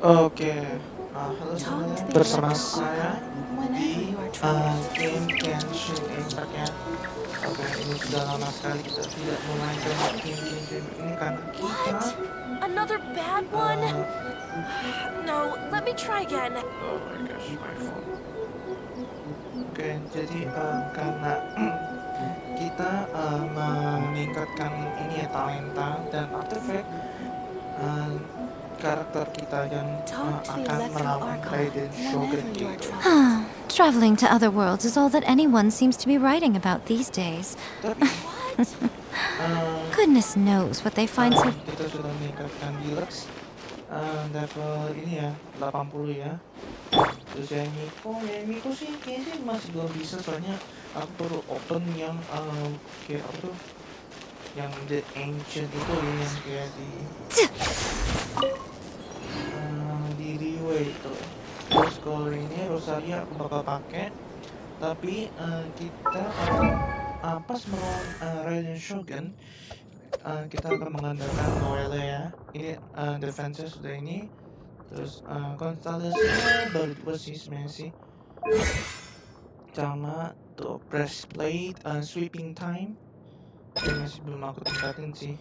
Oke, halo semuanya, bersama saya di game Genshin Impact ya. Oke, ini sudah lama sekali kita tidak memainkan game ini karena kita Another bad one? uh, No, let me try again. oh my gosh, my phone. Oke, jadi karena kita meningkatkan ini ya, talenta dan artefak karakter kita yang akan melawan Raiden Shogun gitu. Traveling to other worlds is all that anyone seems to be writing about these days. Tapi Goodness knows what they find so... kita sudah meningkatkan deluxe level ini ya 80 ya. Terus yang Miko sih kayaknya masih belum bisa, soalnya aku perlu open yang kayak apa tuh, yang the ancient itu ya, yang kayak di Riway itu. Terus kalau ini Rosaria aku bakal pakai, tapi kita pas melawan Raiden Shogun kita akan mengandalkan oleh ya. Ini defense sudah ini. Terus konstelasinya baru 2 sih sebenarnya sih. Sama tuh breastplate, sweeping time ini masih belum aku tingkatin sih.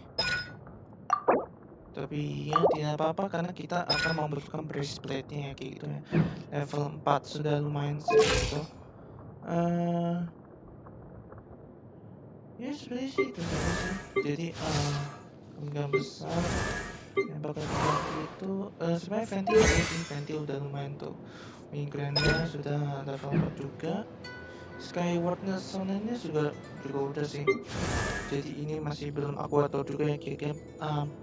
Tapi ya tidak apa-apa karena kita akan membutuhkan breastplate-nya ya, kayak gitu ya. Level 4 sudah lumayan sih gitu. Ya sebenarnya sih itu saja sih. Jadi kemungkinan besar yang bakal terjadi itu sebenarnya ventil udah lumayan tuh. Migranya sudah level 4 juga. Skywardnya sonanya juga udah sih. Jadi ini masih belum aku atur juga ya, kira-kira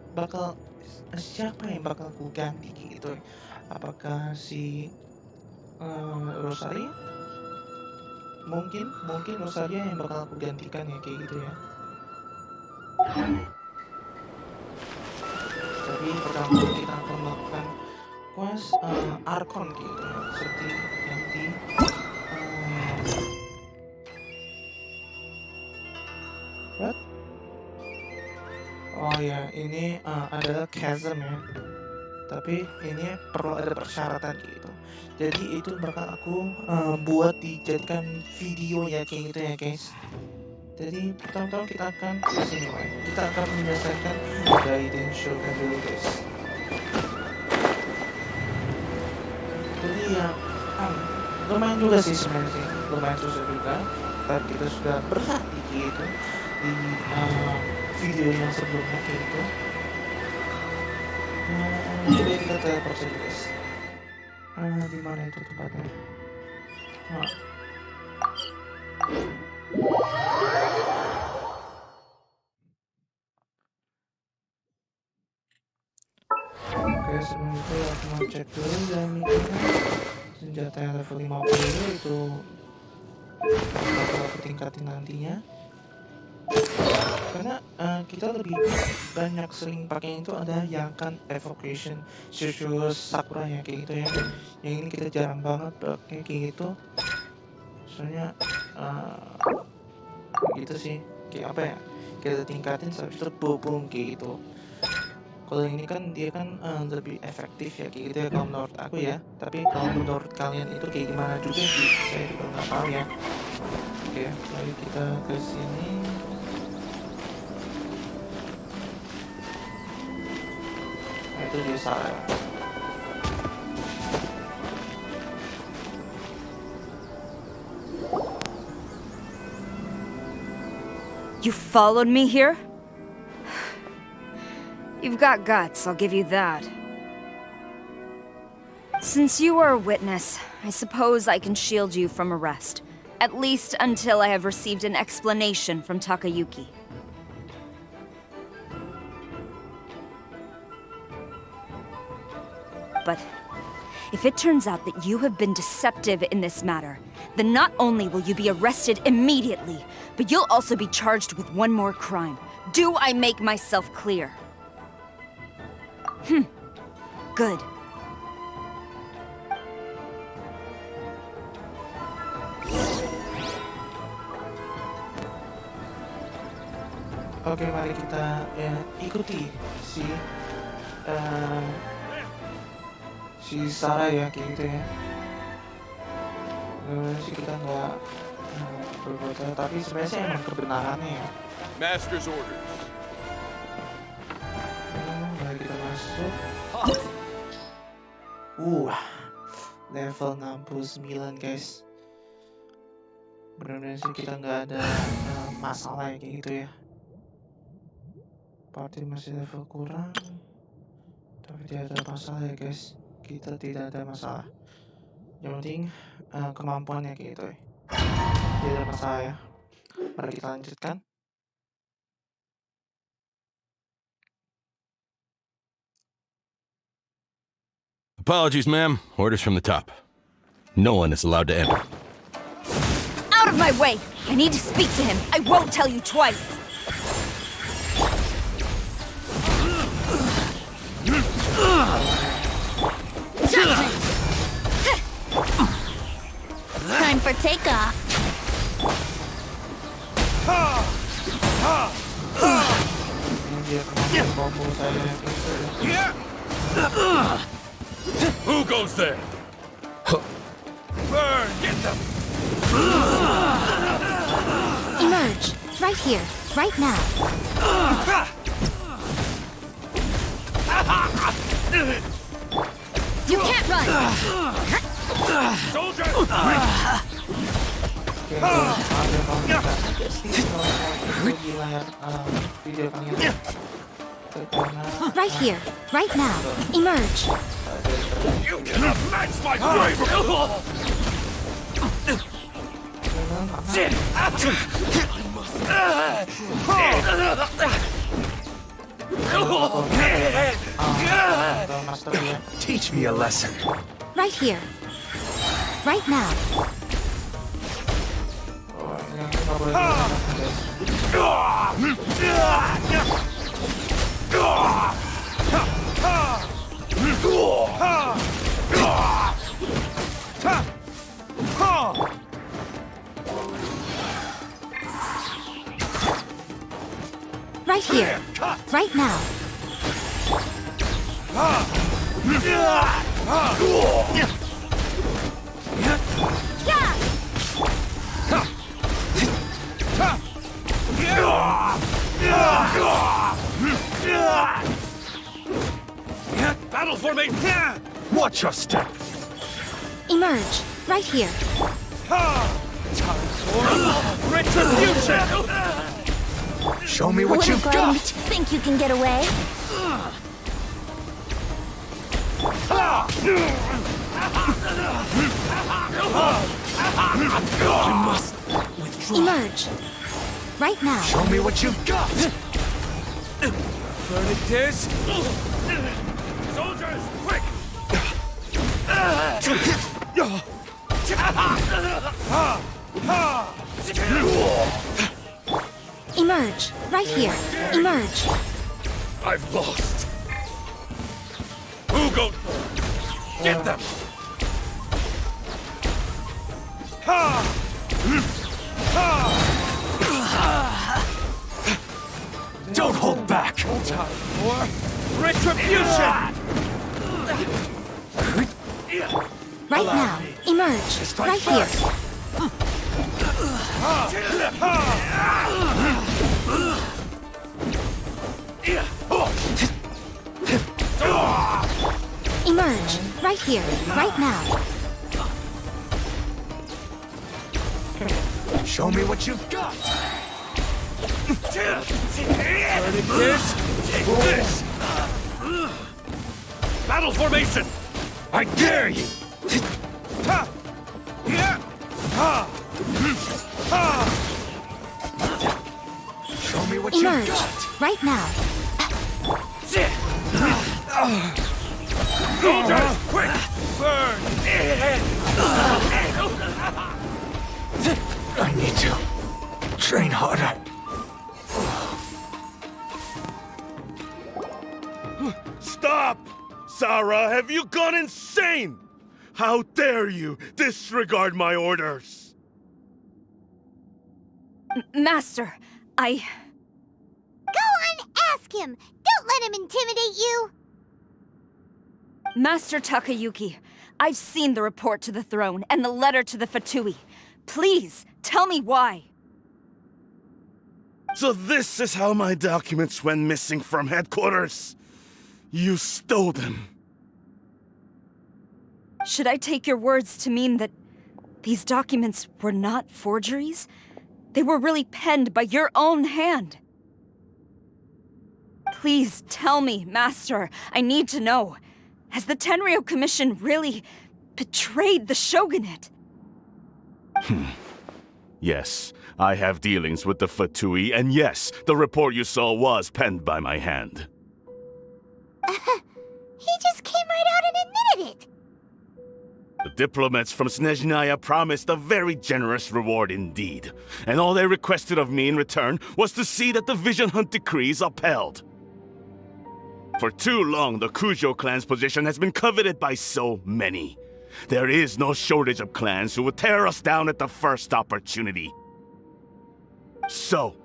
bakal siapa yang bakal aku ganti gitu. Apakah si Rosaria? Mungkin Rosaria yang bakal aku gantikan ya, kayak gitu ya. Tapi pertama kita akan melakukan Quest Archon gitu ya, seperti yang di what? Oh ya, ini adalah chasm ya. Tapi ini perlu ada persyaratan gitu. Jadi itu bakal aku buat dijadikan video ya, kayak gitu ya guys. Jadi pertama-tama kita akan kesini, kita akan menyelesaikan Raiden Shogun dulu guys. Jadi ya lumayan juga sih sebenarnya sih, lumayan susah juga. Tapi kita sudah berhati gitu di video yang sebelumnya kayak gitu. Coba kita teleport saja guys. Di mana itu tempatnya? Oke, sebelum itu aku mau cek dulu damage-nya. Senjata yang level 50 itu bakal aku tingkatin nantinya. Karena kita lebih banyak sering pakai itu ada yang kan evocation Shushu Sakura ya, kayak gitu ya. Yang ini kita jarang banget pakai kayak gitu. Soalnya gitu sih, kayak apa ya, kita tingkatin sampai itu boom kayak gitu. Kalau ini kan dia kan lebih efektif ya, kayak gitu ya kalau menurut aku ya. Tapi kalau menurut kalian itu kayak gimana juga sih, saya juga nggak tahu ya. Oke, lalu kita ke sini. Nah, itu dia saat. You followed me here? You've got guts, I'll give you that. Since you are a witness, I suppose I can shield you from arrest. At least until I have received an explanation from Takayuki. But if it turns out that you have been deceptive in this matter, then not only will you be arrested immediately, but you'll also be charged with one more crime. Do I make myself clear? Good. Oke, mari kita ikuti si si Sarah ya kayak gitu ya. Bener-bener sih kita nggak berbuat salah, tapi sebenarnya sih emang kebenarannya ya. Master's orders. Mari kita masuk. Level 69 guys. Bener-bener sih kita nggak ada masalah ya kayak gitu ya. Party masih level kurang, tapi tidak ada masalah ya guys. Kita tidak ada masalah. Yang penting kemampuannya kayak gitu ya. Tidak ada masalah ya. Mari kita lanjutkan. Apologies, ma'am. Orders from the top. No one is allowed to enter. Out of my way! I need to speak to him. I won't tell you twice. Time for takeoff. Ini dia kemampuan combo saya yang kayak gitu ya. Who goes there? Burn! Get them! Emerge. Right here. Right now. You can't run. Soldier! Oke, ada kalau kita sih kalau di layar video kalian karena Right here. Right now. Emerge. You cannot match my bravery! master ya. Teach me a lesson. Right here. Right now. Yang nggak boleh guys. Right here. Right now. Battle formation! Watch your step. Emerge. Right here. Retribution! Show me what you've got. Think you can get away? You must withdraw. Emerge. Right now. Show me what you've got. Burn it is! Soldiers, quick! Emerge. Right here. Emerge. I've lost. Who goes? Get them! Don't hold back. Time for retribution! Right now. Emerge. Right here. Emerge. Right here. Right now. Show me what you've got. Burn it is! Take this! Battle formation! I dare you. Show me what you've Emerge. got. Right now. Soldiers, quick! Burn! I need to train harder. Stop! Sarah, have you gone insane? How dare you disregard my orders? Master, I... Go on, ask him! Don't let him intimidate you! Master Takayuki, I've seen the report to the throne and the letter to the Fatui. Please, tell me why. So this is how my documents went missing from headquarters. You stole them. Should I take your words to mean that these documents were not forgeries? They were really penned by your own hand. Please tell me, Master. I need to know. Has the Tenryou Commission really betrayed the shogunate? Yes, I have dealings with the Fatui, and yes, the report you saw was penned by my hand. He just came right out and admitted it. The diplomats from Snezhnaya promised a very generous reward indeed, and all they requested of me in return was to see that the Vision Hunt decrees upheld. For too long, the Kujo clan's position has been coveted by so many. There is no shortage of clans who would tear us down at the first opportunity. So,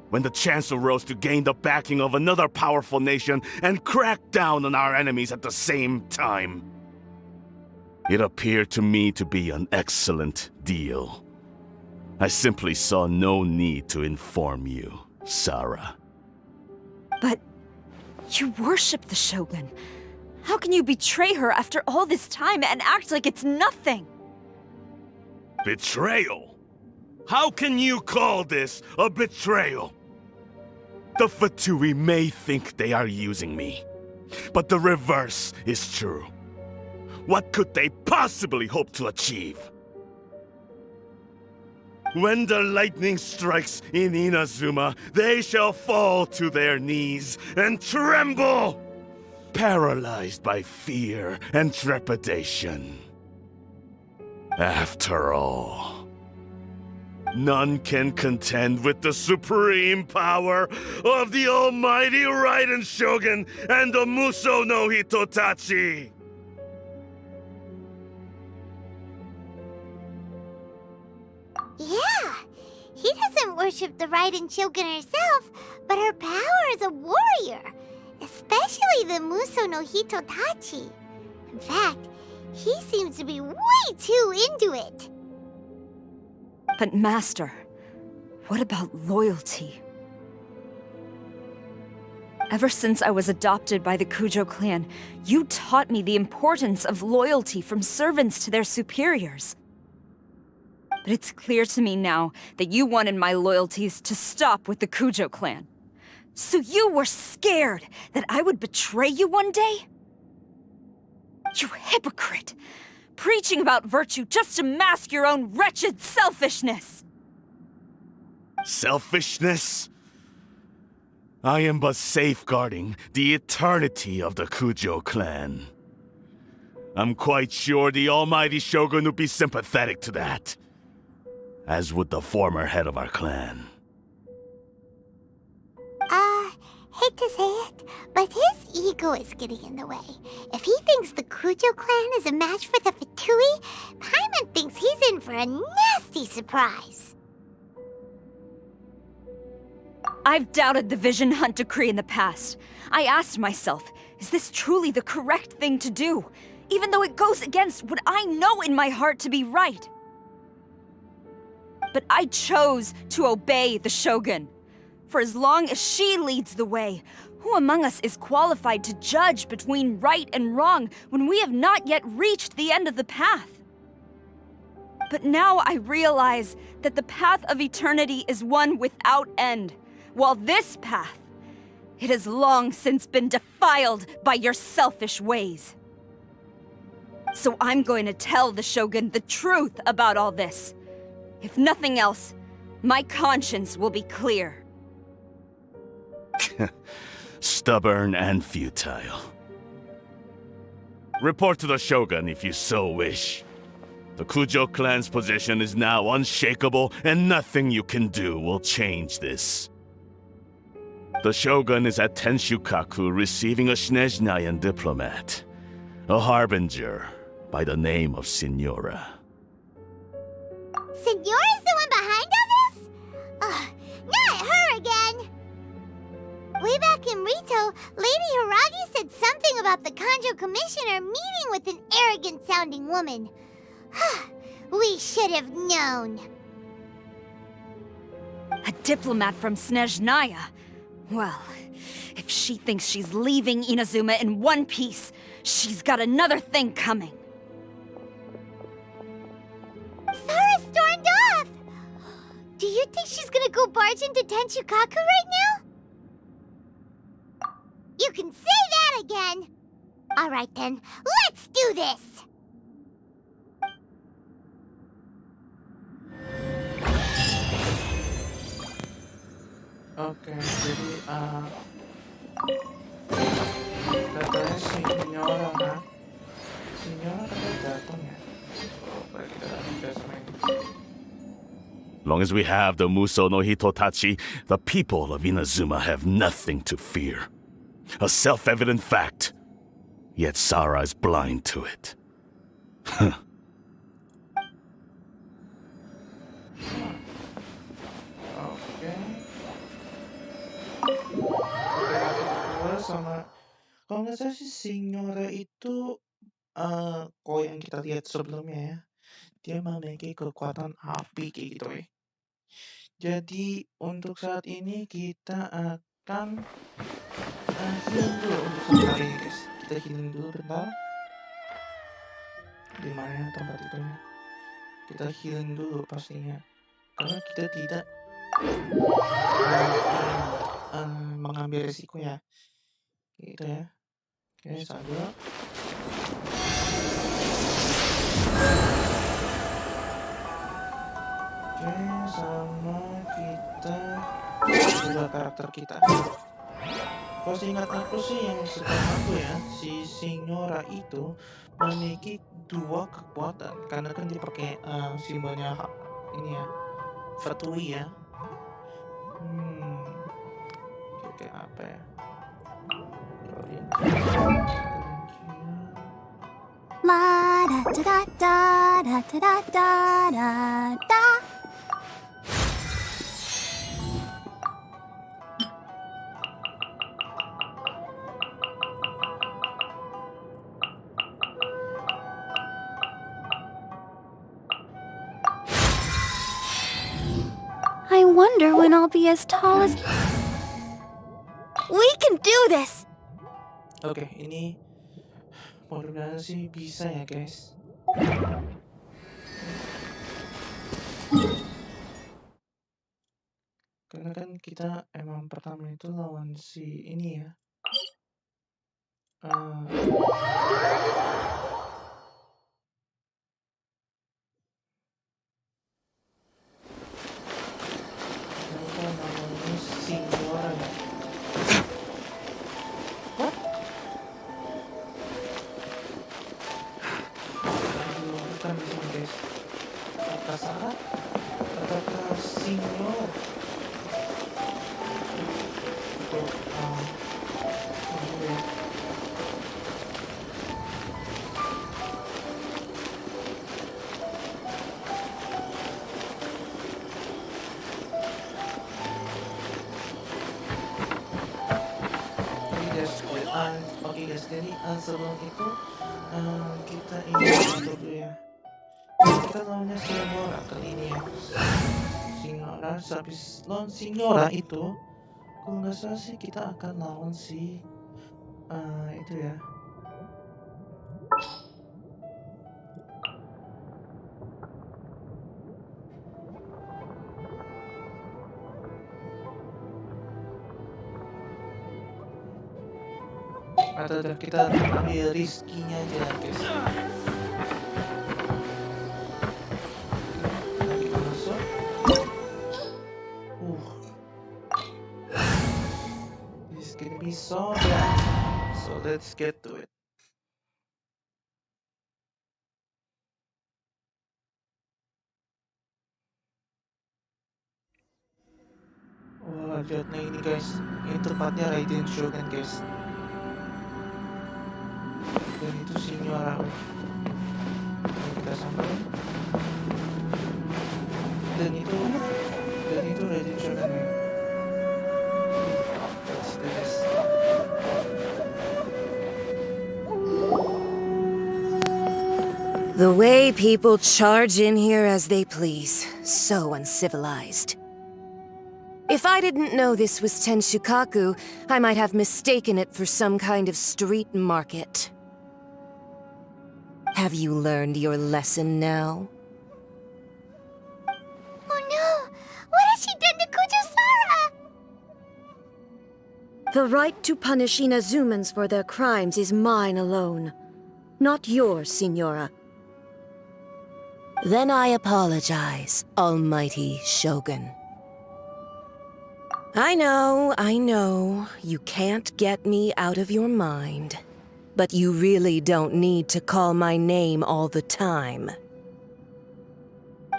when the chance arose to gain the backing of another powerful nation and crack down on our enemies at the same time, it appeared to me to be an excellent deal. I simply saw no need to inform you, Sarah. But you worship the Shogun. How can you betray her after all this time and act like it's nothing? Betrayal? How can you call this a betrayal? The Fatui may think they are using me, but the reverse is true. What could they possibly hope to achieve? When the lightning strikes in Inazuma, they shall fall to their knees and tremble, paralyzed by fear and trepidation. After all, none can contend with the supreme power of the almighty Raiden Shogun and the Muso no Hitotachi. Yeah, he doesn't worship the Raiden Shogun herself, but her power as a warrior, especially the Muso no Hitotachi. In fact, he seems to be way too into it. But Master, what about loyalty? Ever since I was adopted by the Kujo clan, you taught me the importance of loyalty from servants to their superiors. But it's clear to me now that you wanted my loyalties to stop with the Kujo clan. So you were scared that I would betray you one day? You hypocrite! Preaching about virtue just to mask your own wretched selfishness! Selfishness? I am but safeguarding the eternity of the Kujo clan. I'm quite sure the almighty Shogun would be sympathetic to that, as would the former head of our clan. Hate to say it, but his ego is getting in the way. If he thinks the Kujo clan is a match for the Fatui, Paimon thinks he's in for a nasty surprise. I've doubted the Vision Hunt decree in the past. I asked myself, is this truly the correct thing to do? Even though it goes against what I know in my heart to be right. But I chose to obey the Shogun. For as long as she leads the way, who among us is qualified to judge between right and wrong when we have not yet reached the end of the path? But now I realize that the path of eternity is one without end, while this path, it has long since been defiled by your selfish ways. So I'm going to tell the Shogun the truth about all this. If nothing else, my conscience will be clear. Stubborn and futile. Report to the Shogun if you so wish. The Kujo clan's position is now unshakable, and nothing you can do will change this. The Shogun is at Tenshukaku receiving a Snezhnayan diplomat, a harbinger by the name of Signora. Signora's the one behind all this? Ugh, not her again! We way back in Rito, Lady Hiragi said something about the Kanjo Commissioner meeting with an arrogant-sounding woman. We should have known. A diplomat from Snezhnaya? Well, if she thinks she's leaving Inazuma in one piece, she's got another thing coming. Sarah stormed off! Do you think she's gonna go barge into Tenchukaku right now? You can say that again! Alright then, let's do this! Oke, jadi katanya Signora kan? Signora katanya datang ya. Coba kita investment. Long as we have the Muso no Hitotachi, the people of Inazuma have nothing to fear. A self-evident fact. Yet Sarah is blind to it. Oke, kedua sama kalau nggak salah sih Signora itu kalau yang kita lihat sebelumnya ya, dia memiliki kekuatan api kayak gitu ya. Jadi untuk saat ini kita akan healing dulu untuk sebentar ini guys. Kita healing dulu bentar. Di mana ya tempat itu ya? Kita healing dulu pastinya. Karena kita tidak mengambil resiko ya. Gitu ya. Oke, sambil. Oke, sama kita ubah karakter kita. Kalau seingat aku sih yang setahu aku ya, si Signora itu memiliki dua kekuatan karena kan dia pakai simbolnya ini ya, Fatui ya. Kayak apa ya? La da da da da da da da da da. I wonder when I'll be as tall as... We can do this! Oke, ini mudah-mudahan sih bisa ya guys. Karena kan kita emang pertama itu lawan si ini ya. Kita namanya Signora ya. Bukan di sini guys. Kata saat, kata Signor. Untuk ini ya. Oke guys, jadi sebelum itu kita ini untuk dulu ya. Kita lawannya Signora kali ini ya. Signora, habis lawan Signora itu, kalau nggak salah sih kita akan lawan si itu ya. Atau kita ambil riskinya aja guys. Kita masuk. This is gonna be so bad. So let's get to it. Wah, lihat nih ini guys. Ini tempatnya Raiden Shogun guys. Dan itu Signora. Kita sampai. Dan itu Raiden Shogun ya. Let's do this. The way people charge in here as they please. So uncivilized. If I didn't know this was Tenshukaku, I might have mistaken it for some kind of street market. Have you learned your lesson now? Oh no! What has she done to Kujusara? The right to punish Inazumans for their crimes is mine alone. Not yours, Signora. Then I apologize, Almighty Shogun. I know, you can't get me out of your mind. But you really don't need to call my name all the time.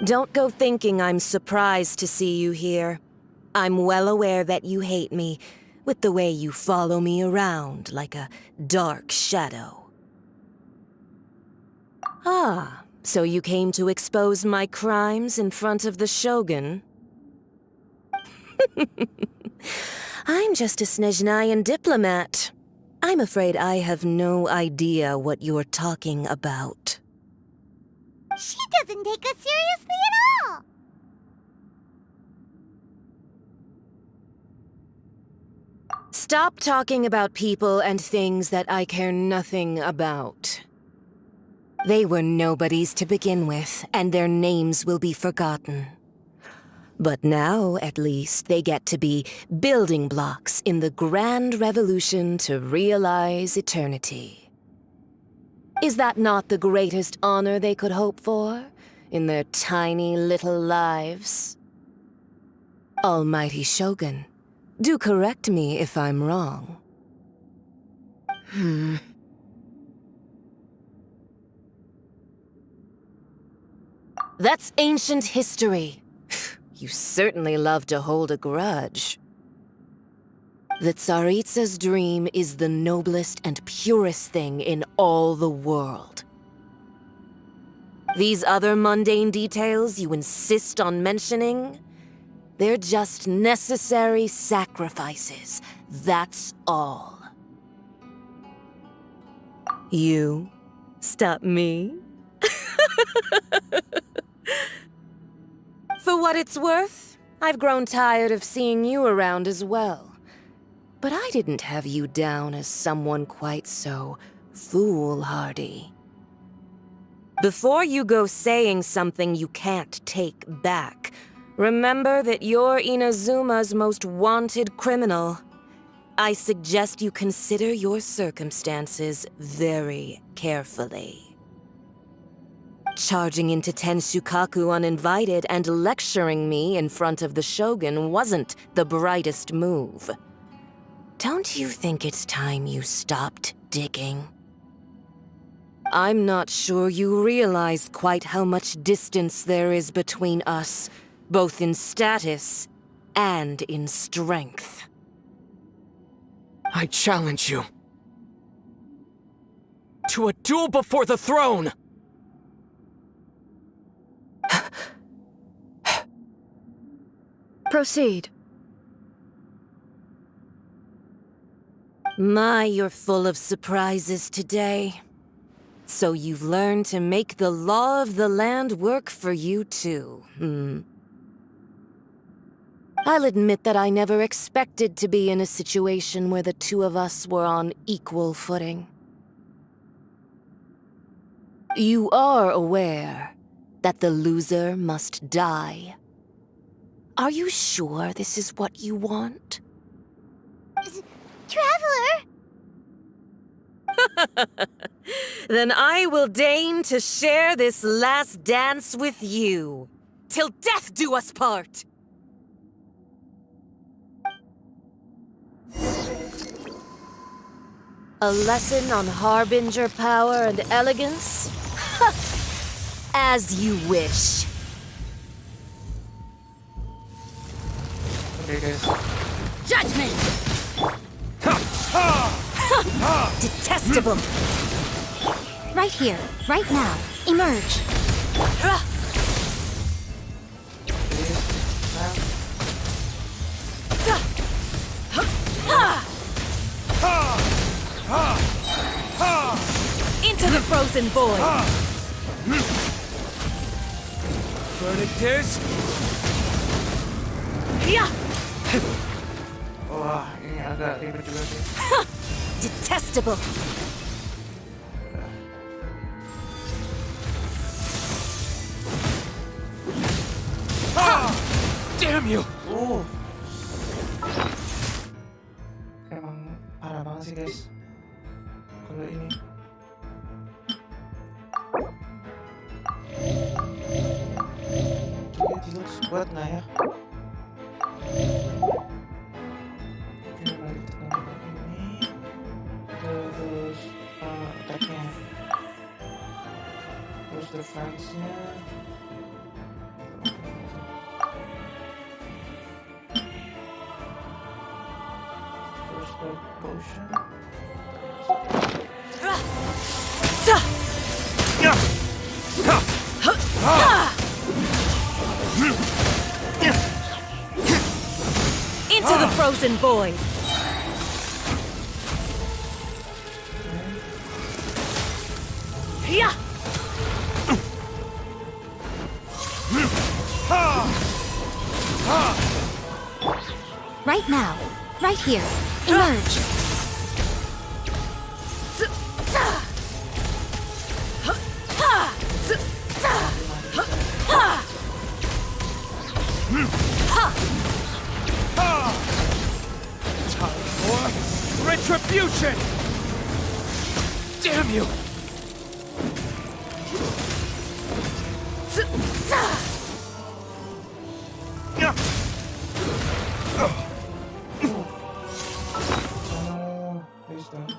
Don't go thinking I'm surprised to see you here. I'm well aware that you hate me, with the way you follow me around like a dark shadow. Ah, so you came to expose my crimes in front of the Shogun? I'm just a Snezhnayan diplomat. I'm afraid I have no idea what you're talking about. She doesn't take us seriously at all! Stop talking about people and things that I care nothing about. They were nobodies to begin with, and their names will be forgotten. But now, at least, they get to be building blocks in the grand revolution to realize eternity. Is that not the greatest honor they could hope for in their tiny little lives? Almighty Shogun, do correct me if I'm wrong. That's ancient history. You certainly love to hold a grudge. The Tsaritsa's dream is the noblest and purest thing in all the world. These other mundane details you insist on mentioning, they're just necessary sacrifices, that's all. You stop me? For what it's worth, I've grown tired of seeing you around as well. But I didn't have you down as someone quite so foolhardy. Before you go saying something you can't take back, remember that you're Inazuma's most wanted criminal. I suggest you consider your circumstances very carefully. Charging into Tenshukaku uninvited and lecturing me in front of the Shogun wasn't the brightest move. Don't you think it's time you stopped digging? I'm not sure you realize quite how much distance there is between us, both in status and in strength. I challenge you to a duel before the throne! Proceed. My, you're full of surprises today. So you've learned to make the law of the land work for you too, I'll admit that I never expected to be in a situation where the two of us were on equal footing. You are aware that the loser must die. Are you sure this is what you want? Traveler! Then I will deign to share this last dance with you. Till death do us part! A lesson on harbinger power and elegance? As you wish. Okay, guys. Judgment! Detestable! Right here, right now. Emerge. Into the frozen void! verdict is... Yeah! Wah, ini agak ribet juga sih. Detestable! Damn you! Emang parah banget sih guys. Kalau ini. Oke, di looks kuat nggak ya? Oke, balik tekan ini. Terus attack-nya. Terus defense-nya. Terus the potion. Into the frozen void! Yeah! Right now. Right here. Emerge. Time for retribution! Damn you! Please don't.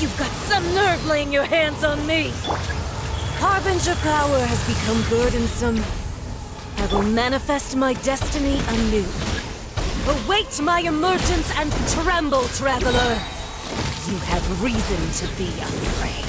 You've got some nerve laying your hands on me! Harbinger power has become burdensome. I will manifest my destiny anew. Await my emergence and tremble, traveler! You have reason to be afraid.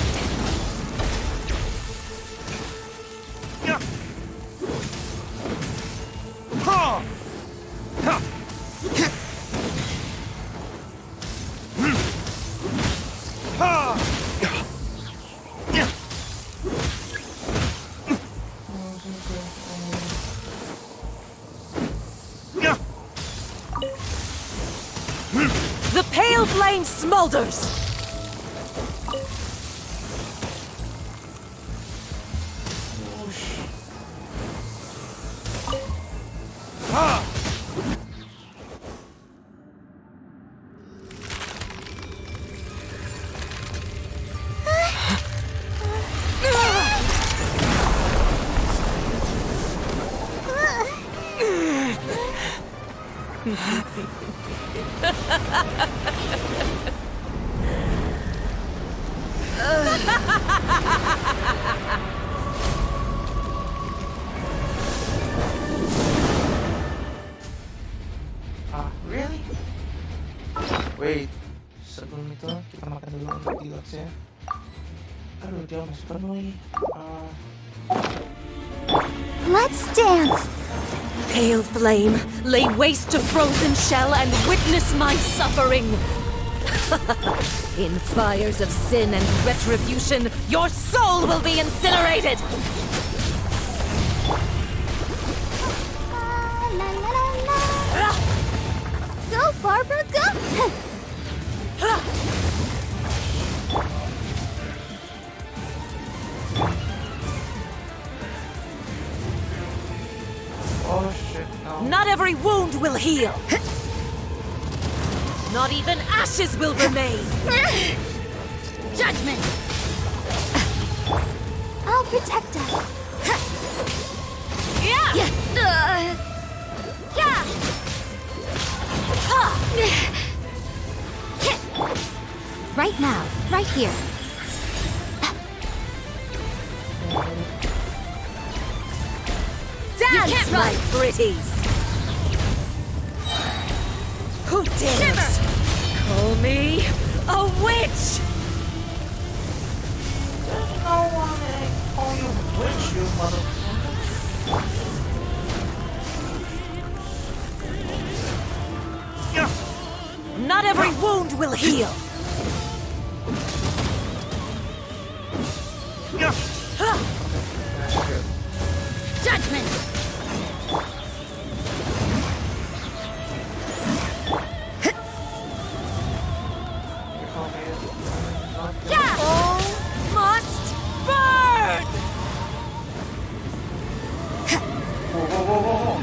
The pale flame smolders! Really? Wait, sebelum itu kita makan dulu untuk deluxe ya. Aduh, dia masih penuh lagi. Let's dance! Pale flame, lay waste to frozen shell and witness my suffering! In fires of sin and retribution, your soul will be incinerated! La la la la! Go, Barbara, go! Oh shit, no. Not every wound will heal! Not even ashes will remain! Judgment! I'll protect us. Yeah! Yeah! Right now. Right here. Dance, my pretties! Who dares call me a witch? wanna call you witch, you motherfucker. Not every wound will heal. Judgment! Yeah! All must burn! Whoa, whoa, whoa, whoa, whoa.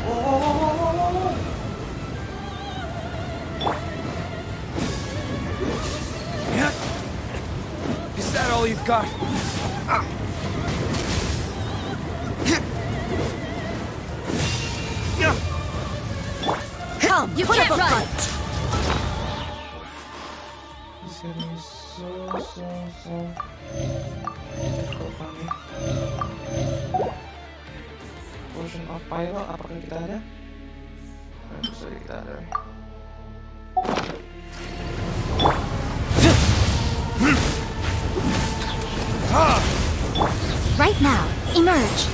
Whoa, whoa, whoa, whoa, whoa, whoa. Is that all you've got? Come, You put can't up a run. fight. It's gonna be so difficult for me. Potion of Pyro, apakah kita ada? Tentu saja kita ada. Right now, emerge.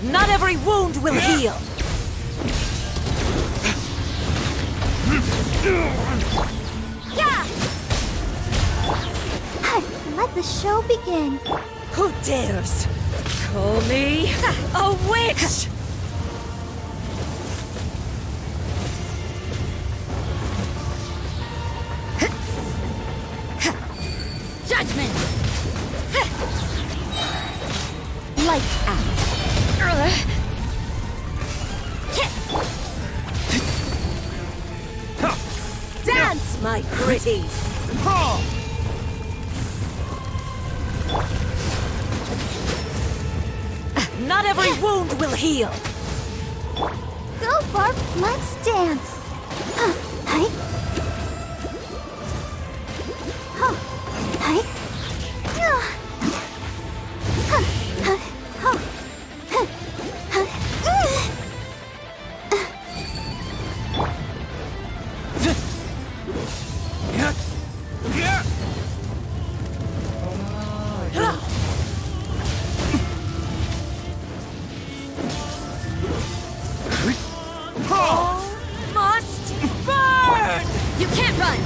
Not every wound will heal. Yeah! Let the show begin. Who dares call me a witch? Judgment! Lights out. Dance, my pretties. Not every wound will heal. Go, Barb, let's dance. Hi. Hi. All must burn! You can't run!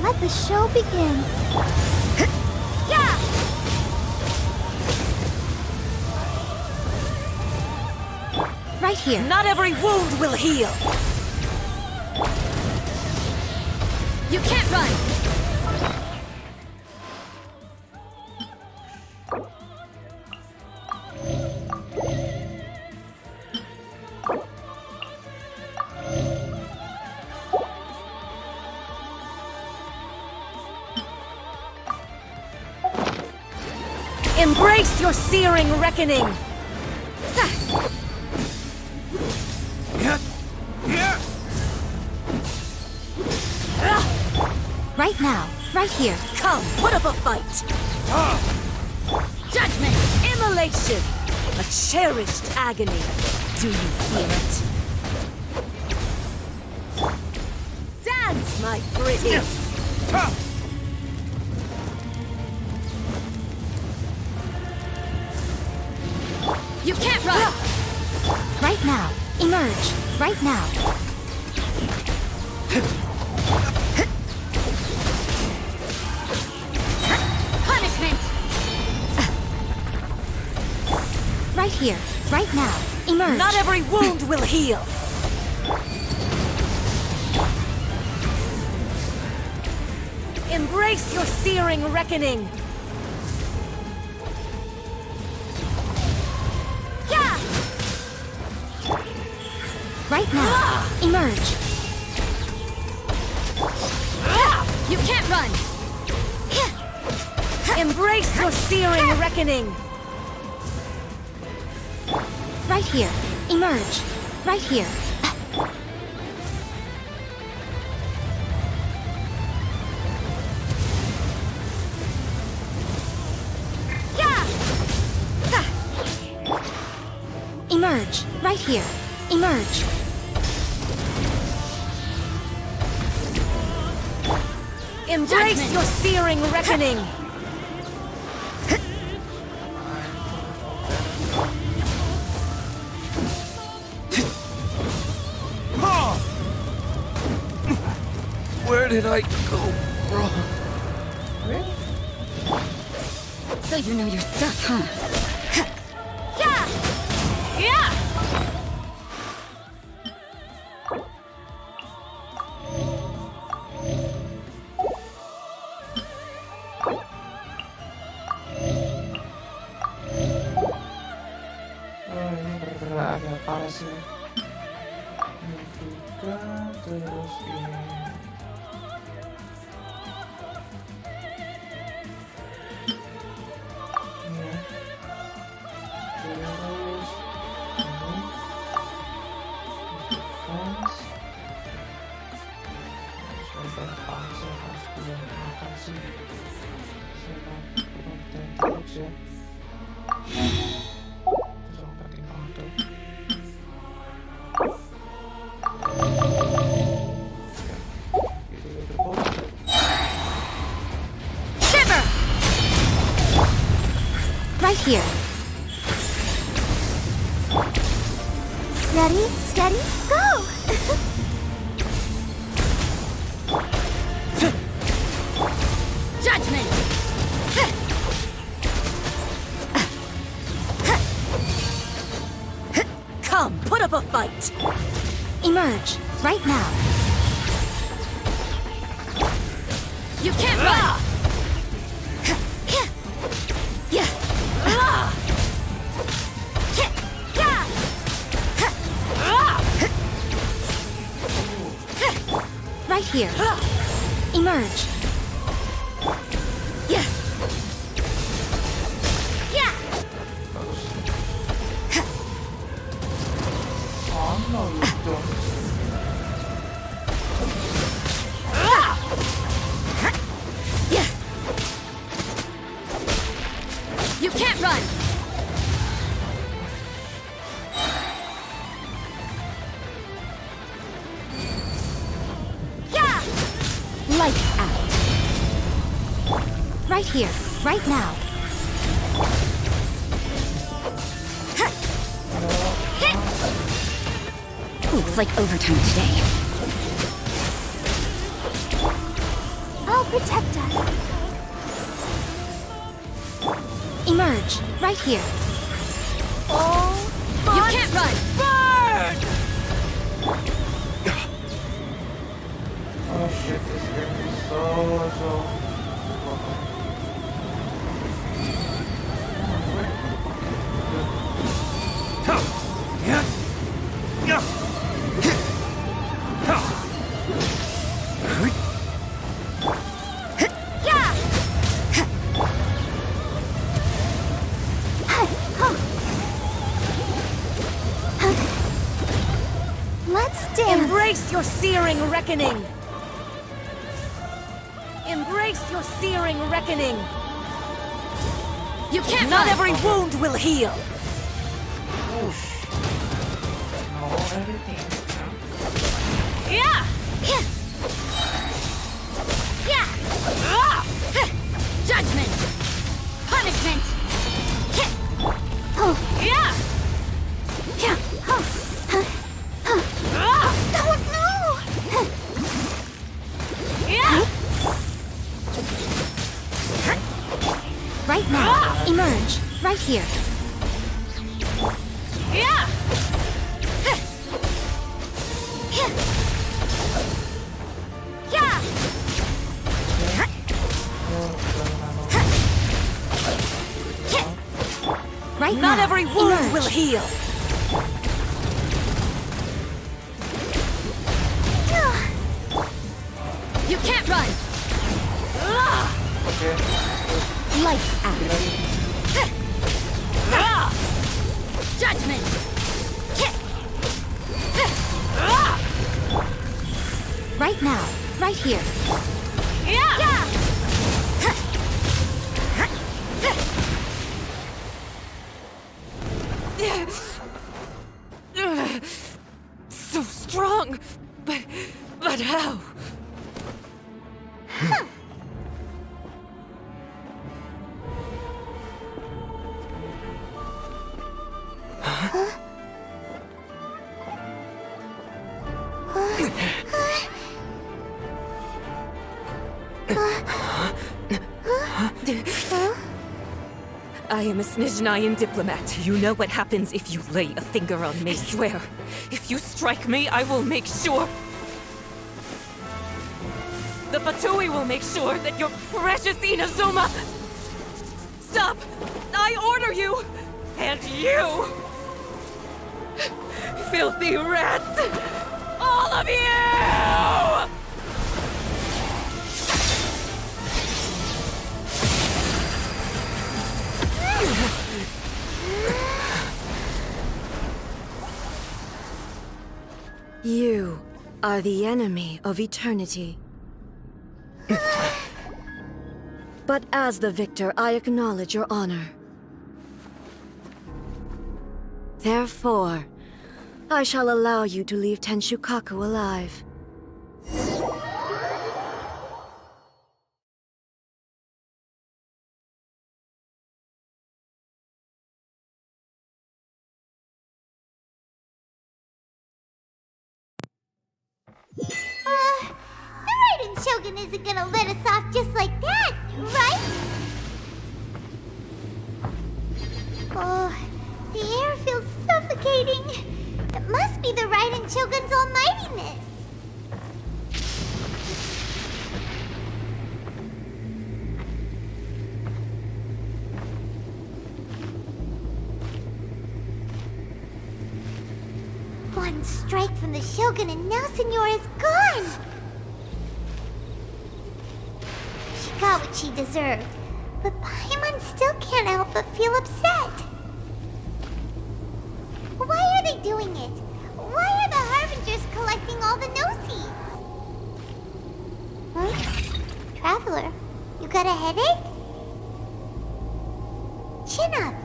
Let the show begin. Yeah! Right here. Not every wound will heal. You can't run! Embrace your searing reckoning. Right now. Right here. Come, put up a fight. Judgment! Immolation. A cherished agony. Do you feel it? Dance, my pretties. You can't run! Right now. Emerge. Right now. Punishment! Right here. Right now. Emerge. Not every wound will heal. Embrace your searing reckoning. Yeah! Right now. Emerge. You can't run! Embrace your searing reckoning. Right here. Emerge. Right here. Emerge. Right here. Emerge. Embrace your searing reckoning! Where did I go wrong? So you know your stuff, huh? Ini bergerak agak parah sih. Ini juga terus ini. Ini. Terus ini. Defense. Sudah langsung harus gunakan sih. Sebab terus ya. Right here. Ready, steady, go! Judgment! Come, put up a fight! Emerge. Right now. You can't run! Right here. Emerge. Oh no, you don't. You can't run! Lights out. Right here. Right now. Looks like overtime today. I'll protect us. Emerge. Right here. You can't run! Oh shit, this game is so Let's dance! Embrace your searing reckoning! Embrace your searing reckoning! You can't Not run! every wound will heal! push. No, everything. Judgment! Punishment! Right now. Emerge. Right here. Right Not now. every wound Emerge. will heal! You can't run! Okay. Lights out. Judgment! So strong, but how? I am a Snezhnayan diplomat. You know what happens if you lay a finger on me. I swear, if you strike me, I will make sure... The Fatui will make sure that your precious Inazuma... Stop! I order you! And you! Filthy rats! All of you! You are the enemy of eternity. But as the victor, I acknowledge your honor. Therefore, I shall allow you to leave Tenshukaku alive. The Raiden Shogun isn't gonna let us off just like that, right? Oh, the air feels suffocating. It must be the Raiden Shogun's almightiness. One strike from the Shogun and now Senora is gone! She got what she deserved, but Paimon still can't help but feel upset. Why are they doing it? Why are the Harbingers collecting all the no-seeds? Huh? Traveler, you got a headache? Chin up.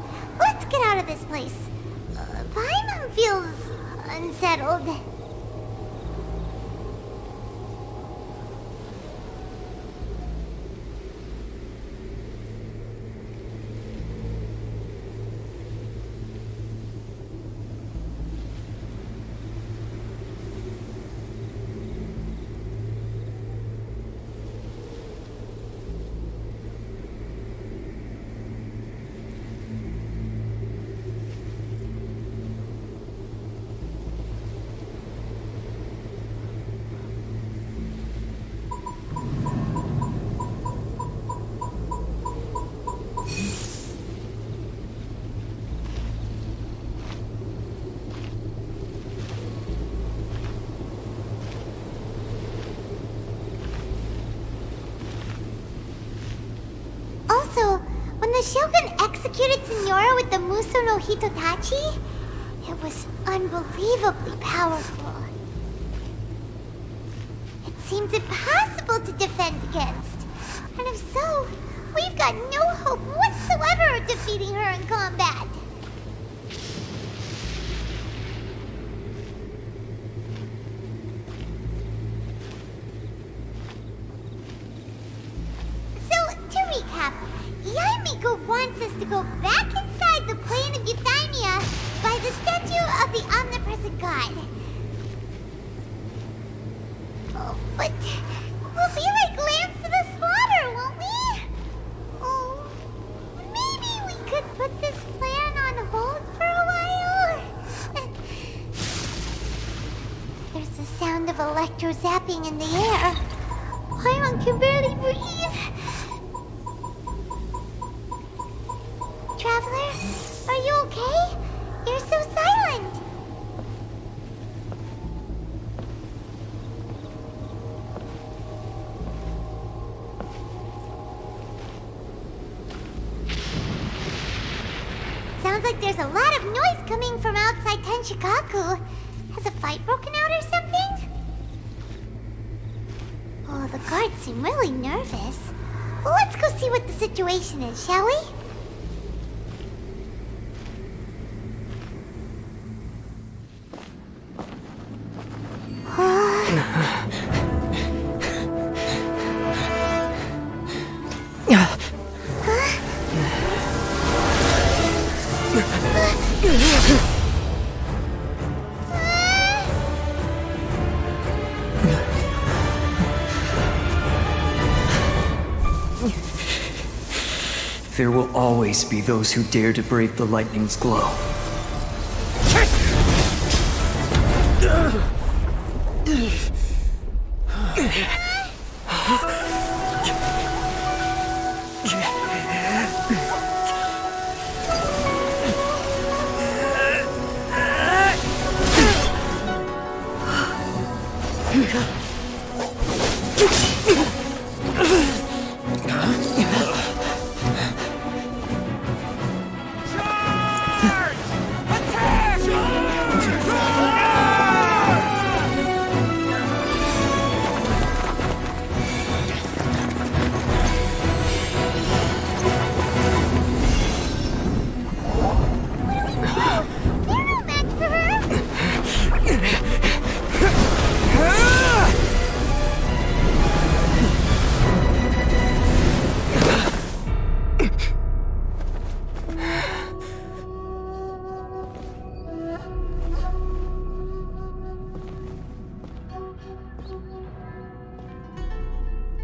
Let's get out of this place. Paimon feels... unsettled. The Shogun executed Senora with the Muso no Hitotachi? It was unbelievably powerful. It seems impossible to defend against. And if so, we've got no hope whatsoever of defeating her in combat. So, to recap, Yaemiko wants us to go back inside the plane of Euthymia by the statue of the omnipresent god. Oh, but we'll be like lambs to the slaughter, won't we? Oh, maybe we could put this plan on hold for a while? There's the sound of electro-zapping in the air. Paimon can barely breathe. Traveler, are you okay? You're so silent. Sounds like there's a lot of noise coming from outside Tenshukaku. Has a fight broken out or something? Oh, the guards seem really nervous. Well, let's go see what the situation is, shall we? There will always be those who dare to brave the lightning's glow.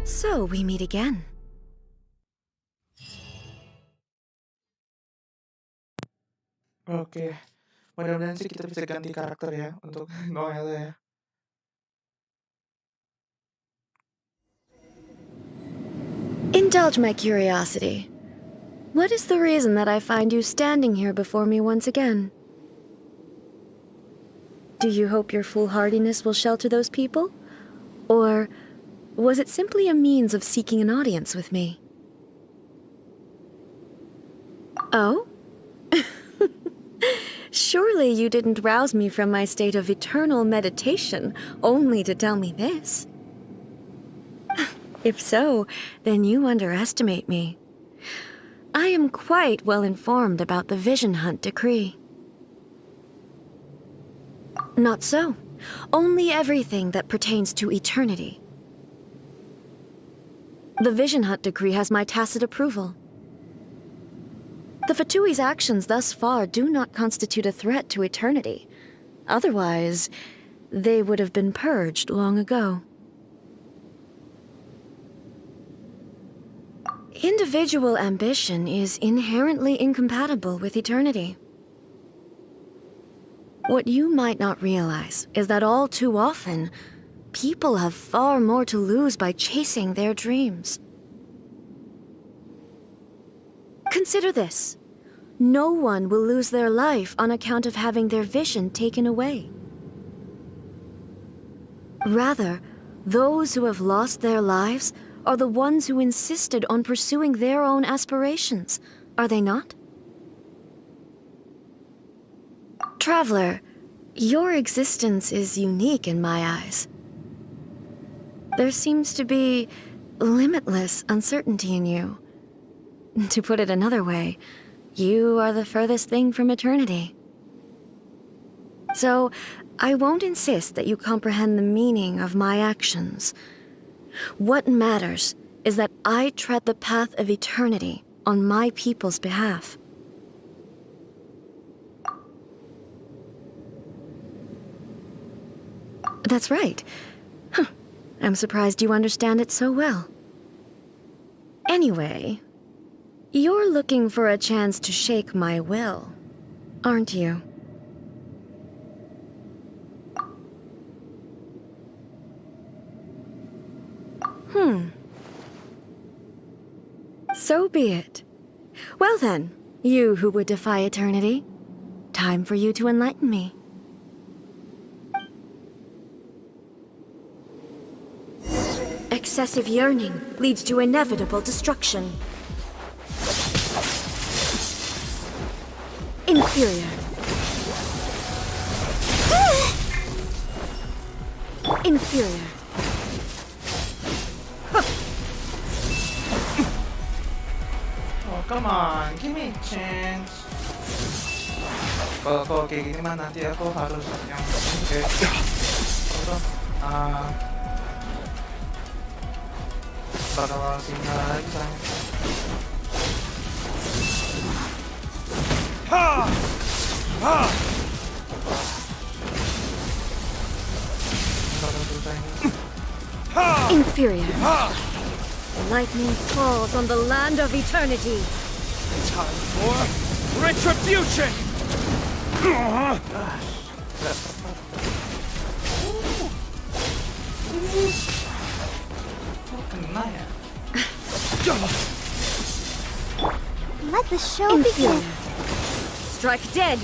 So we meet again. Oke, mudah-mudahan sih kita bisa ganti karakter ya untuk Noelle ya. Indulge my curiosity. What is the reason that I find you standing here before me once again? Do you hope your foolhardiness will shelter those people? Or was it simply a means of seeking an audience with me? Oh? Surely you didn't rouse me from my state of eternal meditation only to tell me this. If so, then you underestimate me. I am quite well informed about the Vision Hunt decree. Not so. Only everything that pertains to eternity. The Vision Hunt decree has my tacit approval. The Fatui's actions thus far do not constitute a threat to eternity. Otherwise, they would have been purged long ago. Individual ambition is inherently incompatible with eternity. What you might not realize is that all too often, people have far more to lose by chasing their dreams. Consider this. No one will lose their life on account of having their vision taken away. Rather, those who have lost their lives are the ones who insisted on pursuing their own aspirations, are they not? Traveler, your existence is unique in my eyes. There seems to be limitless uncertainty in you. To put it another way, you are the furthest thing from eternity. So, I won't insist that you comprehend the meaning of my actions. What matters is that I tread the path of eternity on my people's behalf. That's right. I'm surprised you understand it so well. Anyway, you're looking for a chance to shake my will, aren't you? So be it. Well then, you who would defy eternity, time for you to enlighten me. Excessive yearning leads to inevitable destruction. Inferior. Inferior. Oh, come on, give me a chance. Kalau kayak gini mah nanti aku harus yang kayak bakal singgah lagi sayang. Bakal susah ini. Inferior. Lightning falls on the land of eternity. Time for retribution! Kok kena ya? Let the show Inferior. begin. Strike dead.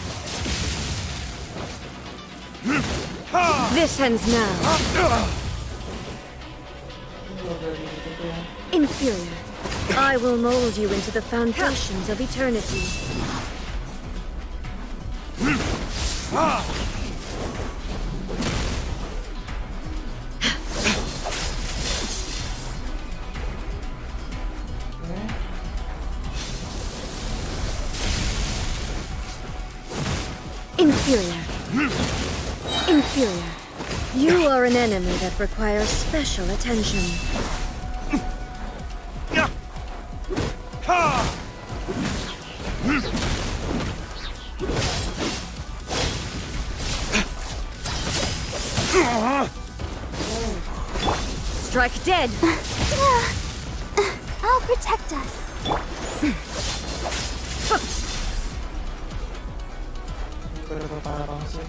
This ends now. Inferior. I will mold you into the foundations of eternity. Inferior. Inferior. You are an enemy that requires special attention. Strike dead. I'll protect us. Udah parah banget sih.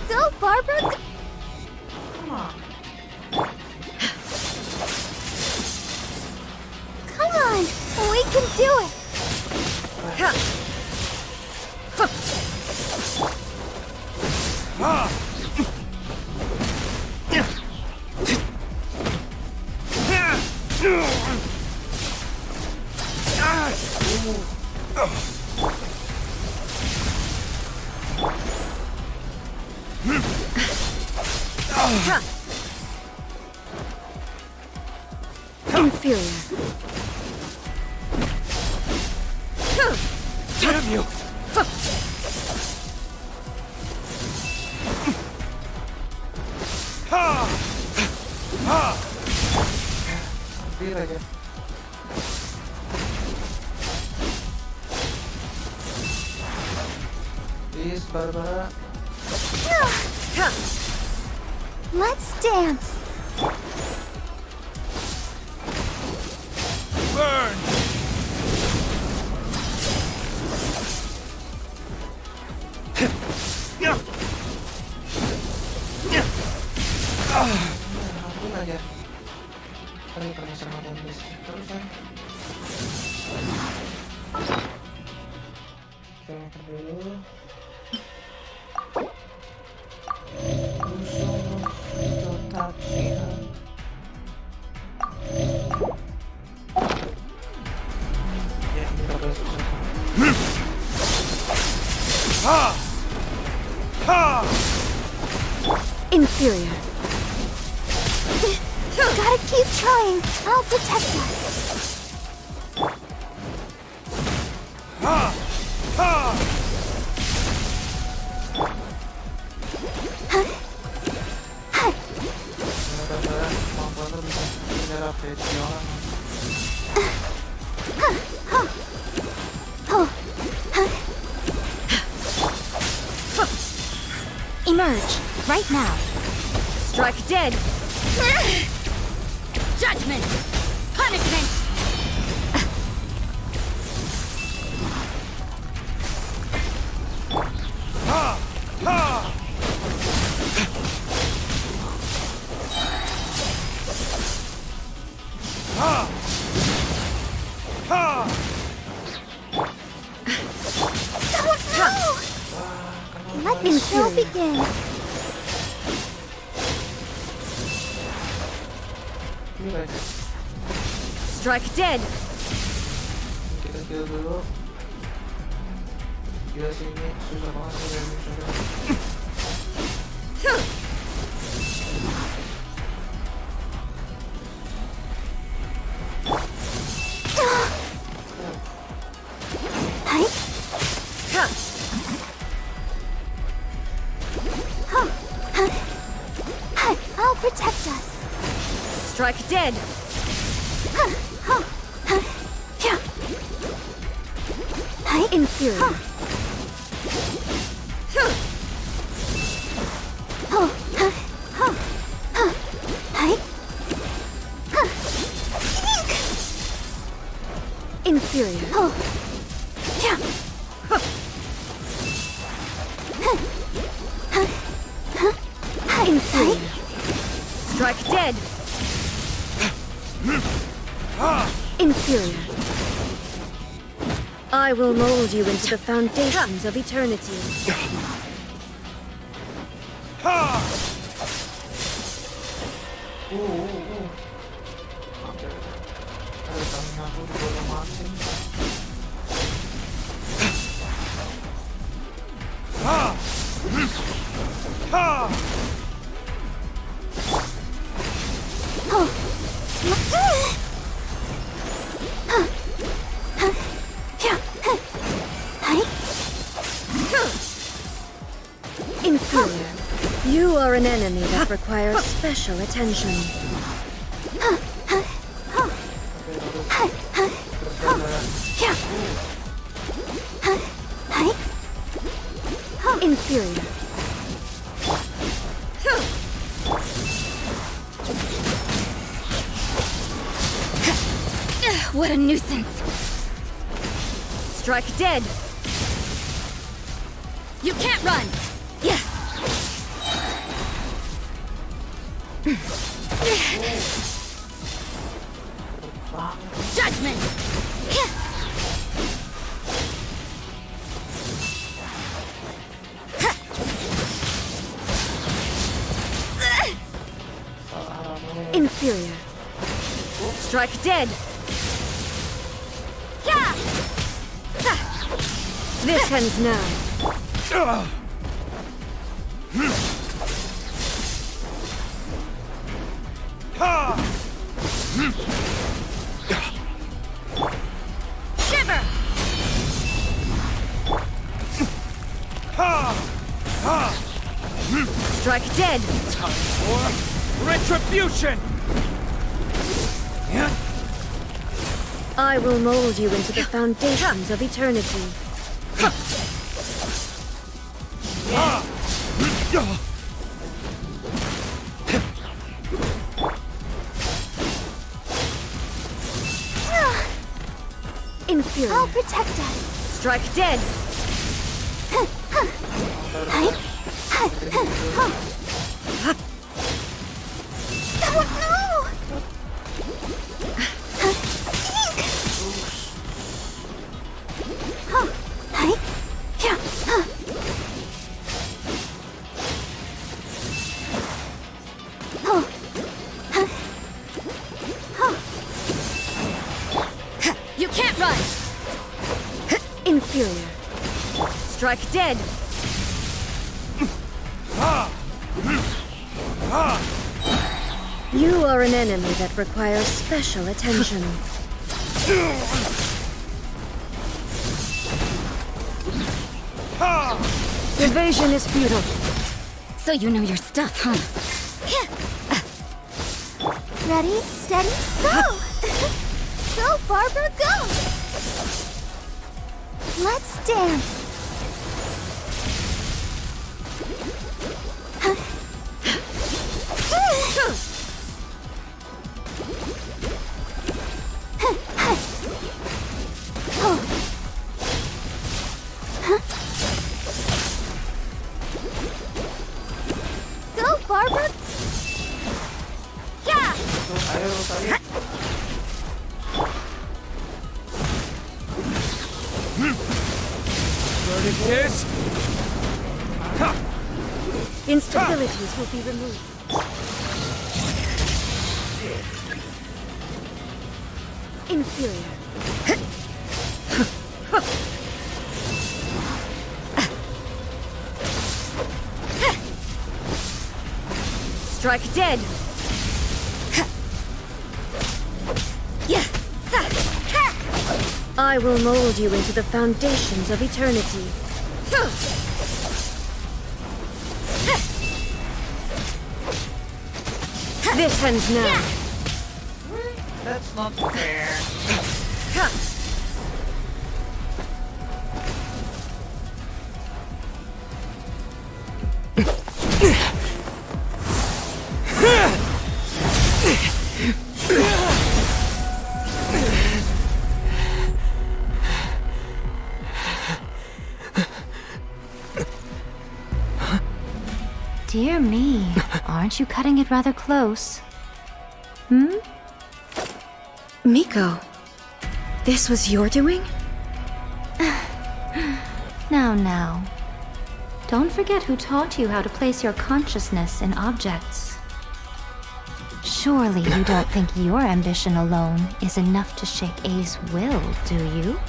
Go, Barbara! Come on. Come on! We can do it! Inferior. Damn you! Hampir aja. Please, Barbara. Let's dance! Burn! Hampir aja. Kali pernah sama dan terus kan. Kita makan dulu. Ya, ini bakal susah. Inferior. Gotta keep trying. I'll protect us. Benar-benar kemampuan lu bisa menyerap dari orang. Emerge, right now. Strike dead. Judgment! Punishment! Let the show begin. Ini aja. Strike dead. Kita kill dulu. Gila sih ini susah banget sih dari musuhnya. protect us. Strike dead! Inferior. Inferior. Inferior. Strike dead! Inferior. I will mold you into the foundations of eternity. Hampir ada tangan aku di bola mati. Inferior. You are an enemy that requires special attention. Inferior. What a nuisance! Strike dead! You can't run! Yeah! Judgment! Inferior. Strike dead! Yeah! This ends now. Shiver! Strike dead! Time for retribution! I will mold you into the foundations of eternity. Inferior. I'll protect us. Strike dead! Oh You can't run! Inferior. Strike dead! You are an enemy that requires special attention. Evasion is futile. So you know your stuff, huh? Ready, steady, go! Go, Barbara, go! Let's dance. Go, Barbara! Yeah! Verdict is... Instabilities will be removed. Inferior. Strike dead! I will mold you into the foundations of eternity. This ends now. That's not fair. Dear me, aren't you cutting it rather close? Miko, this was your doing? Now. Don't forget who taught you how to place your consciousness in objects. Surely you don't think your ambition alone is enough to shake A's will, do you?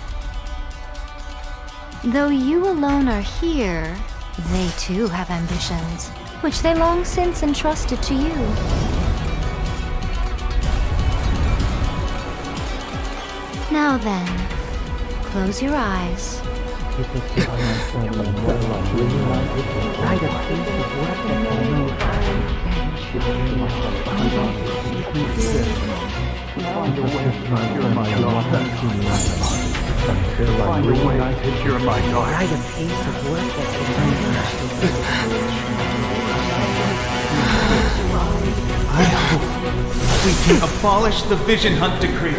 Though you alone are here, they too have ambitions, which they long since entrusted to you. Now then, close your eyes. I hope we can abolish the Vision Hunt Decree.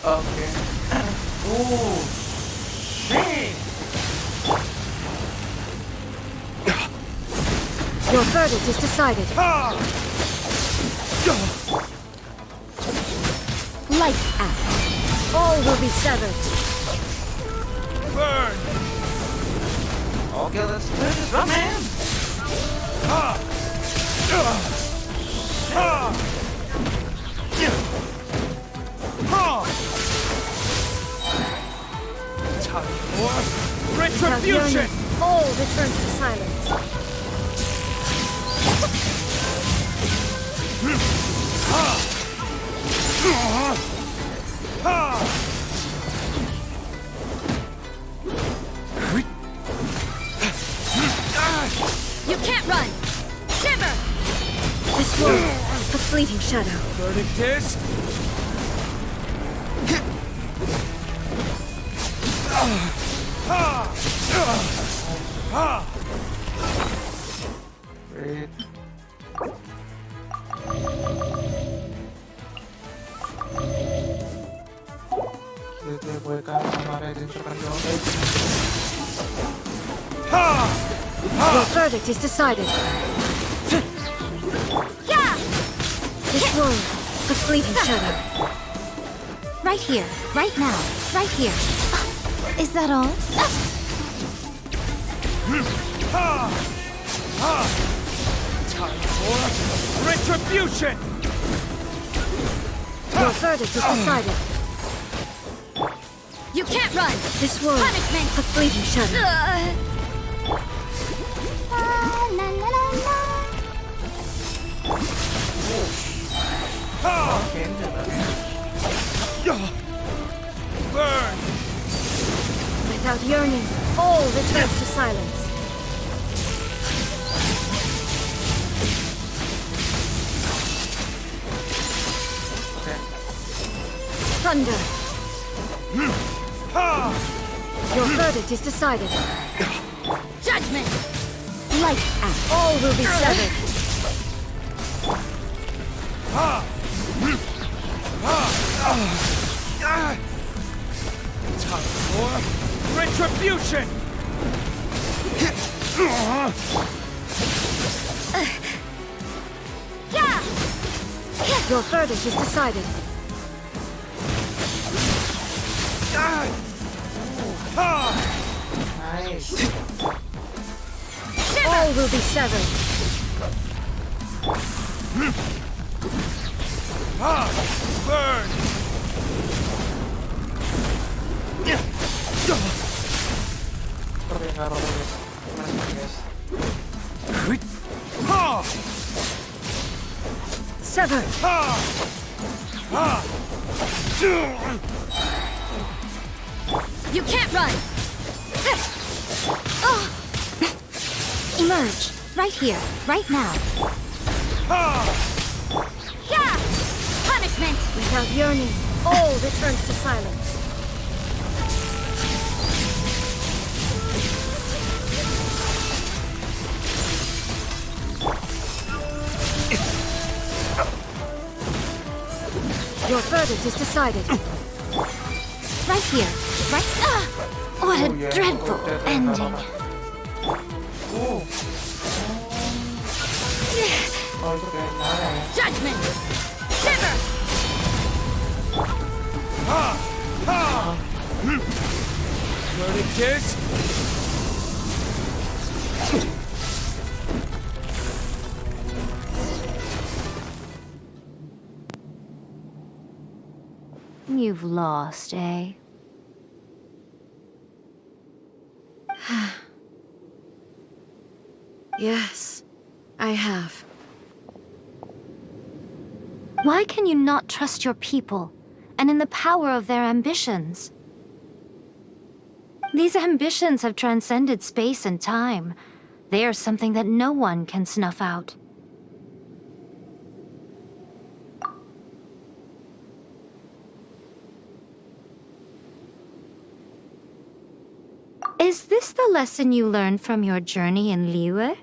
Okay. Oh, shit! Your verdict is decided. Lights out. All will be severed. Burn! Okay, let's do this, right, man? Time for Without retribution! yearning, all returns to silence. You can't run! Shiver! This world, a fleeting shadow. Verdict is... Wait. Kita boleh kan sama Raiden Shogun juga. Your verdict is decided. This world, a fleeting shadow. Right here, right now, right here. Is that all? Time for retribution! Your verdict is decided. You can't run! This world, Punishment! a fleeting shadow. Burn! Without yearning, all returns to silence. Thunder. Your verdict is decided. Judgment! Lights out. All will be severed. Time for retribution! Your verdict is decided. Nice. All will be severed. Burn! Tapi nggak apa-apa, guys. Gimana sih, guys? Severed. You can't run! Emerge. Right here. Right now. Yeah! Punishment! Without yearning, all returns to silence. Your verdict is decided. Right here. Right. What a dreadful ending. Oh, itu kayak cara ya. Judgment! Shiver! Verdict is... You've lost, eh? Yes, I have. Why can you not trust your people, and in the power of their ambitions? These ambitions have transcended space and time. They are something that no one can snuff out. Is this the lesson you learned from your journey in Liyue?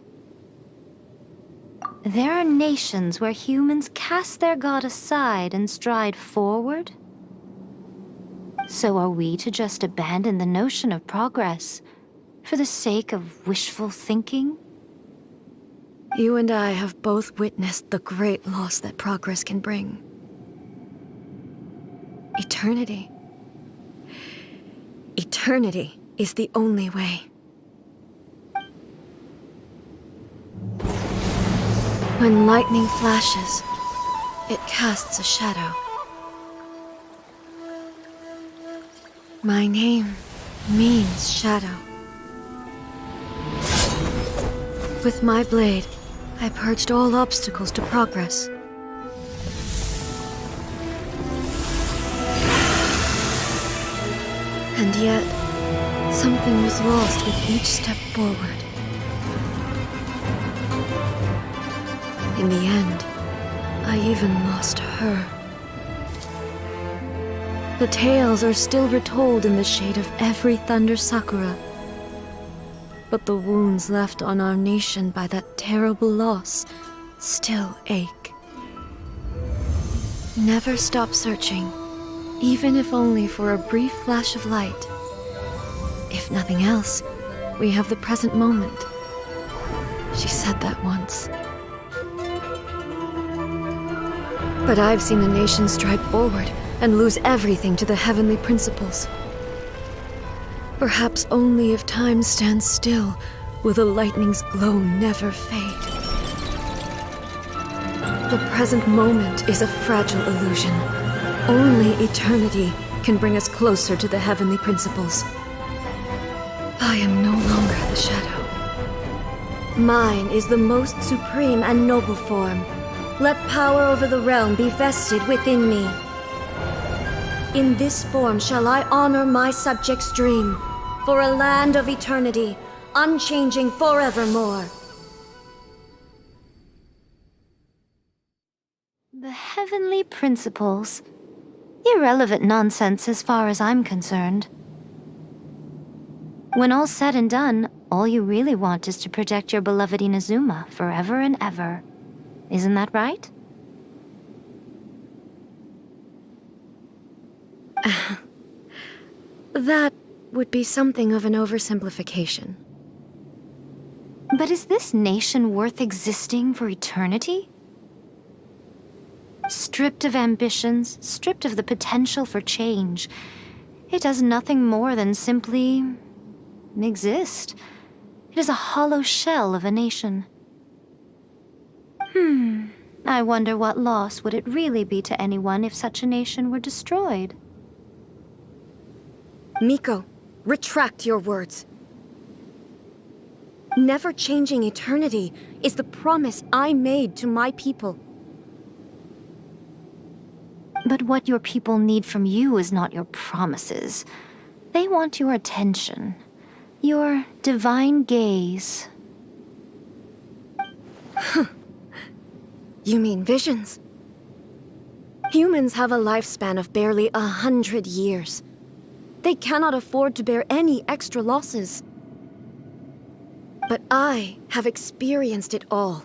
There are nations where humans cast their god aside and stride forward. So are we to just abandon the notion of progress for the sake of wishful thinking? You and I have both witnessed the great loss that progress can bring. Eternity. Eternity is the only way. When lightning flashes, it casts a shadow. My name means shadow. With my blade, I purged all obstacles to progress. And yet, something was lost with each step forward. In the end, I even lost her. The tales are still retold in the shade of every thunder sakura. But the wounds left on our nation by that terrible loss still ache. Never stop searching, even if only for a brief flash of light. If nothing else, we have the present moment. She said that once. But I've seen a nation stride forward and lose everything to the heavenly principles. Perhaps only if time stands still will the lightning's glow never fade. The present moment is a fragile illusion. Only eternity can bring us closer to the heavenly principles. I am no longer the shadow. Mine is the most supreme and noble form. Let power over the realm be vested within me. In this form shall I honor my subjects' dream, for a land of eternity, unchanging forevermore. The heavenly principles. Irrelevant nonsense as far as I'm concerned. When all's said and done, all you really want is to protect your beloved Inazuma forever and ever. Isn't that right? That would be something of an oversimplification. But is this nation worth existing for eternity? Stripped of ambitions, stripped of the potential for change, it does nothing more than simply exist. It is a hollow shell of a nation. I wonder what loss would it really be to anyone if such a nation were destroyed? Miko, retract your words. Never changing eternity is the promise I made to my people. But what your people need from you is not your promises. They want your attention, your divine gaze. You mean visions? Humans have a lifespan of barely 100 years. They cannot afford to bear any extra losses. But I have experienced it all.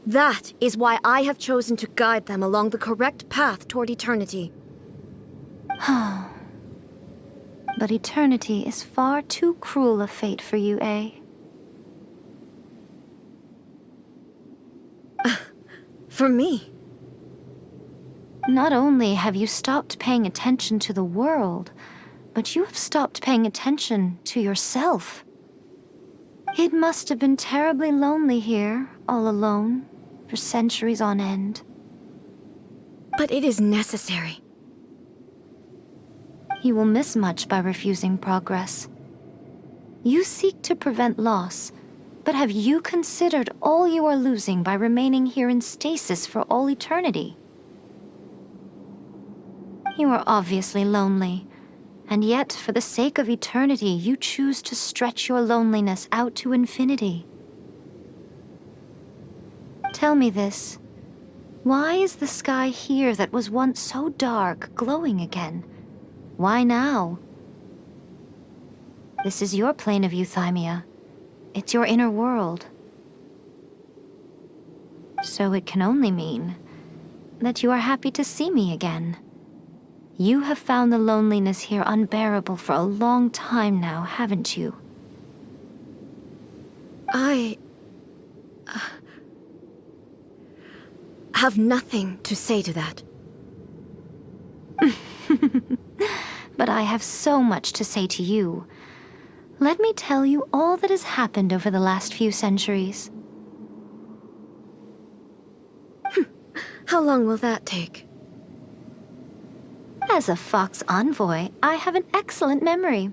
That is why I have chosen to guide them along the correct path toward eternity. But eternity is far too cruel a fate for you, eh? For me? Not only have you stopped paying attention to the world, but you have stopped paying attention to yourself. It must have been terribly lonely here, all alone, for centuries on end. But it is necessary. You will miss much by refusing progress. You seek to prevent loss, but have you considered all you are losing by remaining here in stasis for all eternity? You are obviously lonely, and yet for the sake of eternity, you choose to stretch your loneliness out to infinity. Tell me this. Why is the sky here that was once so dark glowing again? Why now? This is your plane of euthymia. It's your inner world. So it can only mean that you are happy to see me again. You have found the loneliness here unbearable for a long time now, haven't you? I have nothing to say to that. But I have so much to say to you. Let me tell you all that has happened over the last few centuries. How long will that take? As a Fox envoy, I have an excellent memory.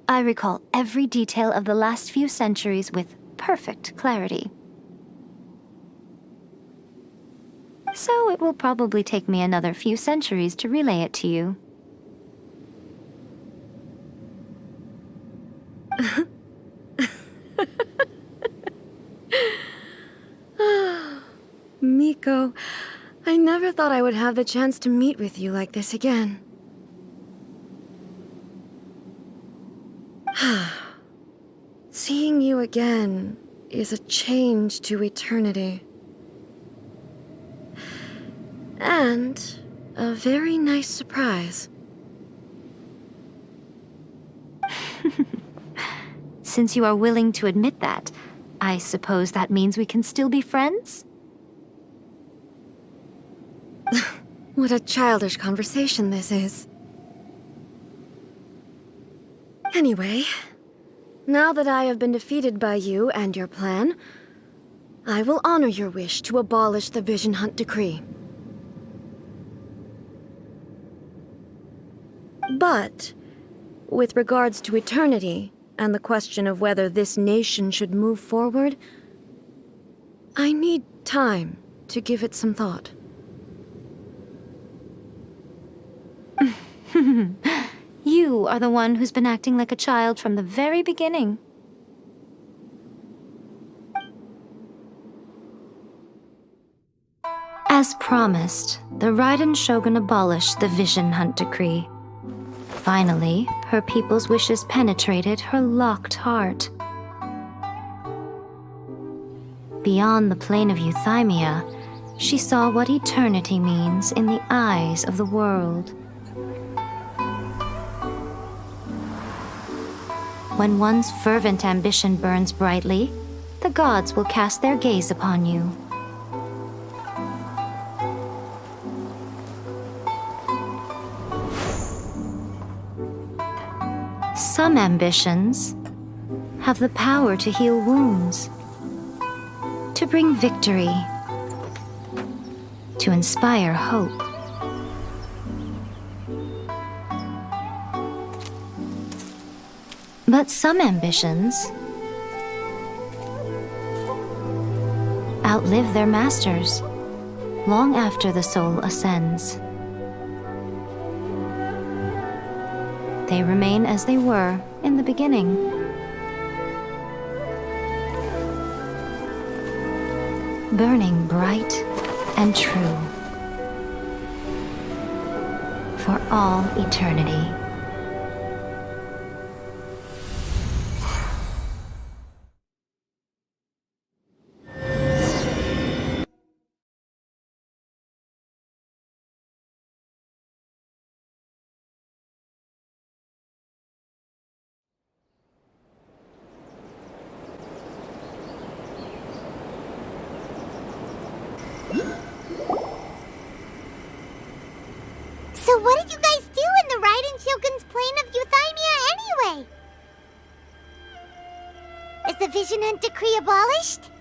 I recall every detail of the last few centuries with perfect clarity. So it will probably take me another few centuries to relay it to you. Miko, I never thought I would have the chance to meet with you like this again. Seeing you again is a change to eternity. And a very nice surprise. Since you are willing to admit that, I suppose that means we can still be friends? What a childish conversation this is. Anyway, now that I have been defeated by you and your plan, I will honor your wish to abolish the Vision Hunt Decree. But, with regards to eternity, and the question of whether this nation should move forward, I need time to give it some thought. You are the one who's been acting like a child from the very beginning. As promised, the Raiden Shogun abolished the Vision Hunt Decree. Finally, her people's wishes penetrated her locked heart. Beyond the plane of euthymia, she saw what eternity means in the eyes of the world. When one's fervent ambition burns brightly, the gods will cast their gaze upon you. Some ambitions have the power to heal wounds, to bring victory, to inspire hope. But some ambitions outlive their masters long after the soul ascends. they remain as they were in the beginning. Burning bright and true for all eternity. So what did you guys do in the Raiden Shogun's plane of euthymia anyway? Is the Vision Hunt decree abolished?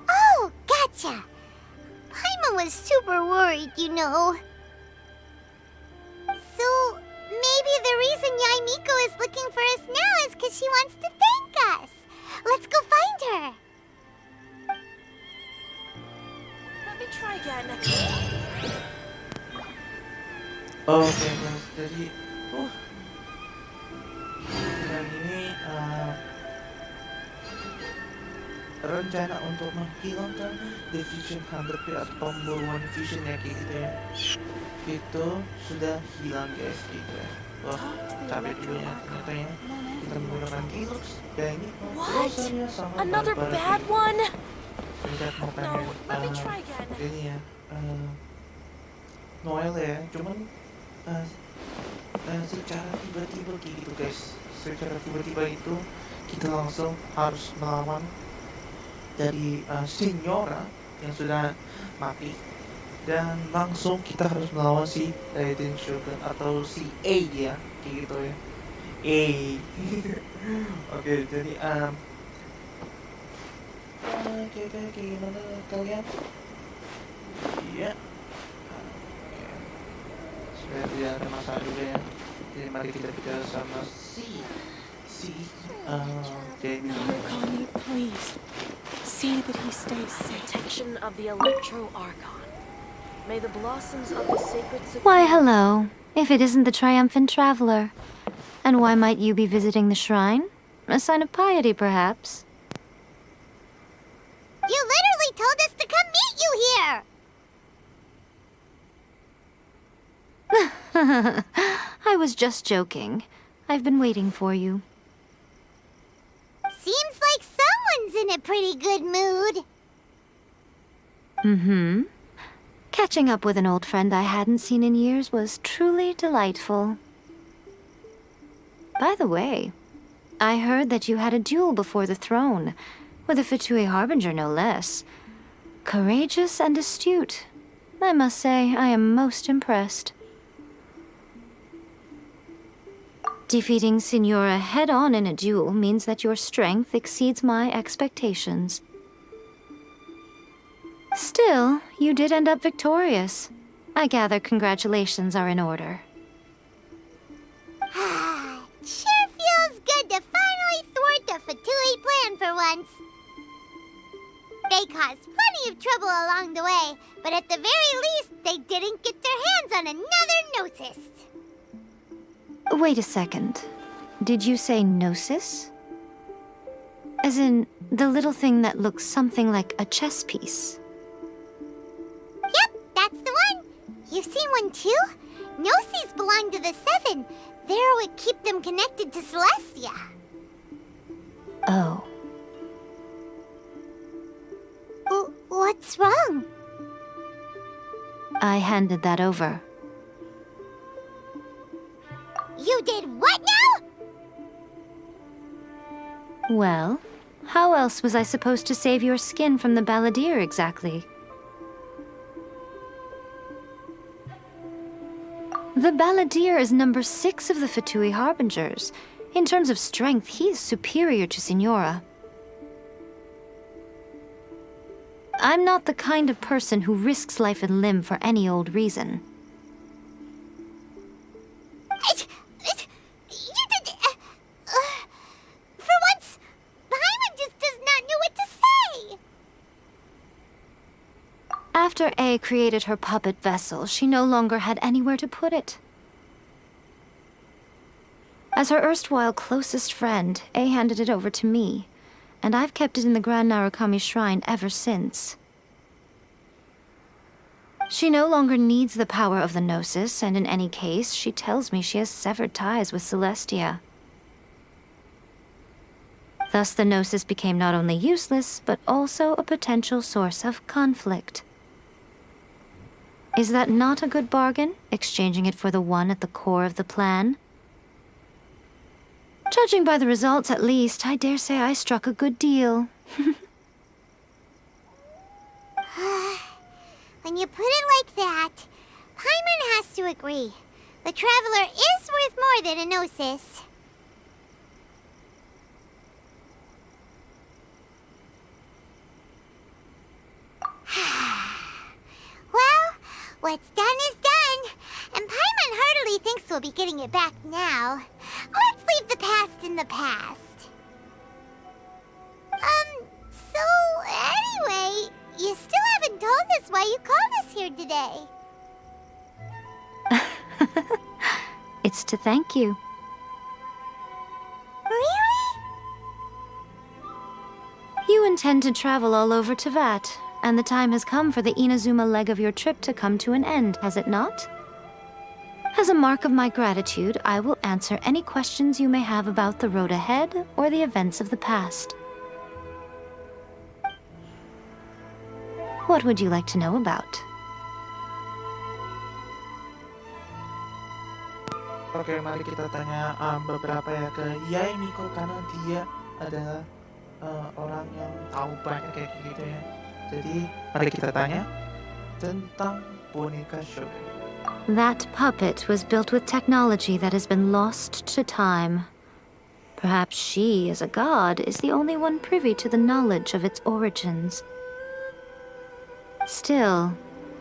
Oh, gotcha. Paimon was super worried, you know. So, maybe the reason Yaimiko is looking for us now is because she wants to thank us. Let's go find her. Let me try again. Oke guys, jadi dan ini rencana untuk menghilangkan The Vision Hunter atau pemburuan Vision ya kayak gitu ya, itu sudah hilang guys gitu ya. Wah, capek juga ya ternyata ya kita menggunakan Gilox dan ini prosesnya sangat Another barbar bad one? tidak mau pengen Let me try again. ini ya Noel ya, cuman secara tiba-tiba kayak gitu guys, secara tiba-tiba itu kita langsung harus melawan dari Signora yang sudah mati, dan langsung kita harus melawan si Raiden Shogun atau si A ya kayak gitu ya, A. Oke, jadi kira-kira kayak gimana kalian? Iya. Supaya tidak ada masalah juga ya. Jadi mari kita bicara sama si Jamie. Kokomi, please. See that he stays safe. Protection of the Electro Archon. May the blossoms of the sacred... Why, hello, if it isn't the triumphant traveler. And why might you be visiting the shrine? A sign of piety, perhaps? You literally told us to come meet you here! I was just joking. I've been waiting for you. Seems like someone's in a pretty good mood. Mm-hmm. Catching up with an old friend I hadn't seen in years was truly delightful. By the way, I heard that you had a duel before the throne, with a Fatui Harbinger no less. Courageous and astute. I must say, I am most impressed. Defeating Signora head-on in a duel means that your strength exceeds my expectations. Still, you did end up victorious. I gather congratulations are in order. Sure feels good to finally thwart the Fatui plan for once. They caused plenty of trouble along the way, but at the very least, they didn't get their hands on another Gnosis. Wait a second. Did you say Gnosis? As in, the little thing that looks something like a chess piece? Yep, that's the one. You've seen one too? Gnosis belong to the Seven. They're what keep them connected to Celestia. Oh. What's wrong? I handed that over. You did what now? Well, how else was I supposed to save your skin from the balladeer exactly? The balladeer is number 6 of the Fatui Harbingers. In terms of strength, he is superior to Signora. I'm not the kind of person who risks life and limb for any old reason. For once, Paimon just does not know what to say. After A created her puppet vessel, she no longer had anywhere to put it. As her erstwhile closest friend, A handed it over to me, and I've kept it in the Grand Narukami Shrine ever since. She no longer needs the power of the Gnosis, and in any case, she tells me she has severed ties with Celestia. Thus, the Gnosis became not only useless, but also a potential source of conflict. Is that not a good bargain, exchanging it for the one at the core of the plan? Judging by the results, at least, I dare say I struck a good deal. When you put it like that, Paimon has to agree. The Traveler is worth more than a Gnosis. Well, what's done is done, and Paimon heartily thinks we'll be getting it back now. Let's leave the past in the past. So anyway, you still haven't told us why you called us here today. It's to thank you. Really? You intend to travel all over Teyvat, and the time has come for the Inazuma leg of your trip to come to an end, has it not? As a mark of my gratitude, I will answer any questions you may have about the road ahead or the events of the past. What would you like to know about? Oke, mari kita tanya beberapa ya ke Yai Miko karena dia adalah orang yang tahu banyak kayak gitu ya. Jadi, mari kita tanya tentang boneka Shogun. That puppet was built with technology that has been lost to time. Perhaps she, as a god, is the only one privy to the knowledge of its origins. Still,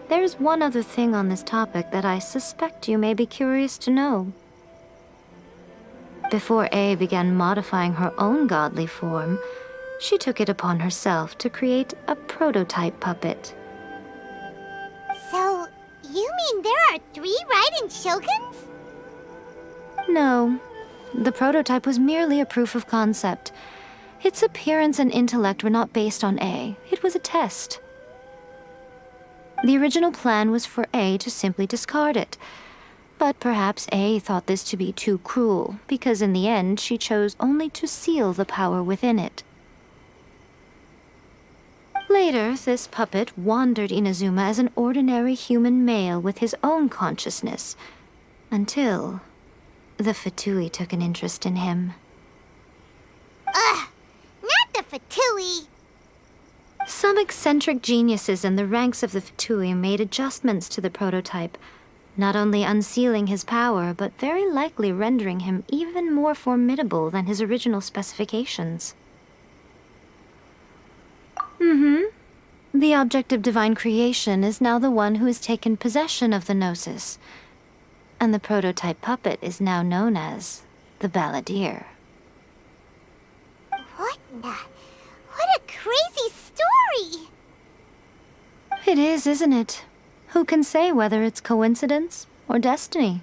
there is one other thing on this topic that I suspect you may be curious to know. Before A began modifying her own godly form, she took it upon herself to create a prototype puppet. So, you mean there are 3 Raiden Shoguns? No, the prototype was merely a proof of concept. Its appearance and intellect were not based on A. It was a test. The original plan was for A to simply discard it. But perhaps A thought this to be too cruel, because in the end she chose only to seal the power within it. Later, this puppet wandered Inazuma as an ordinary human male with his own consciousness, until the Fatui took an interest in him. Ugh! Not the Fatui! Some eccentric geniuses in the ranks of the Fatui made adjustments to the prototype, not only unsealing his power, but very likely rendering him even more formidable than his original specifications. The object of divine creation is now the one who has taken possession of the Gnosis, and the prototype puppet is now known as the Balladeer. What a crazy story! It is, isn't it? Who can say whether it's coincidence or destiny?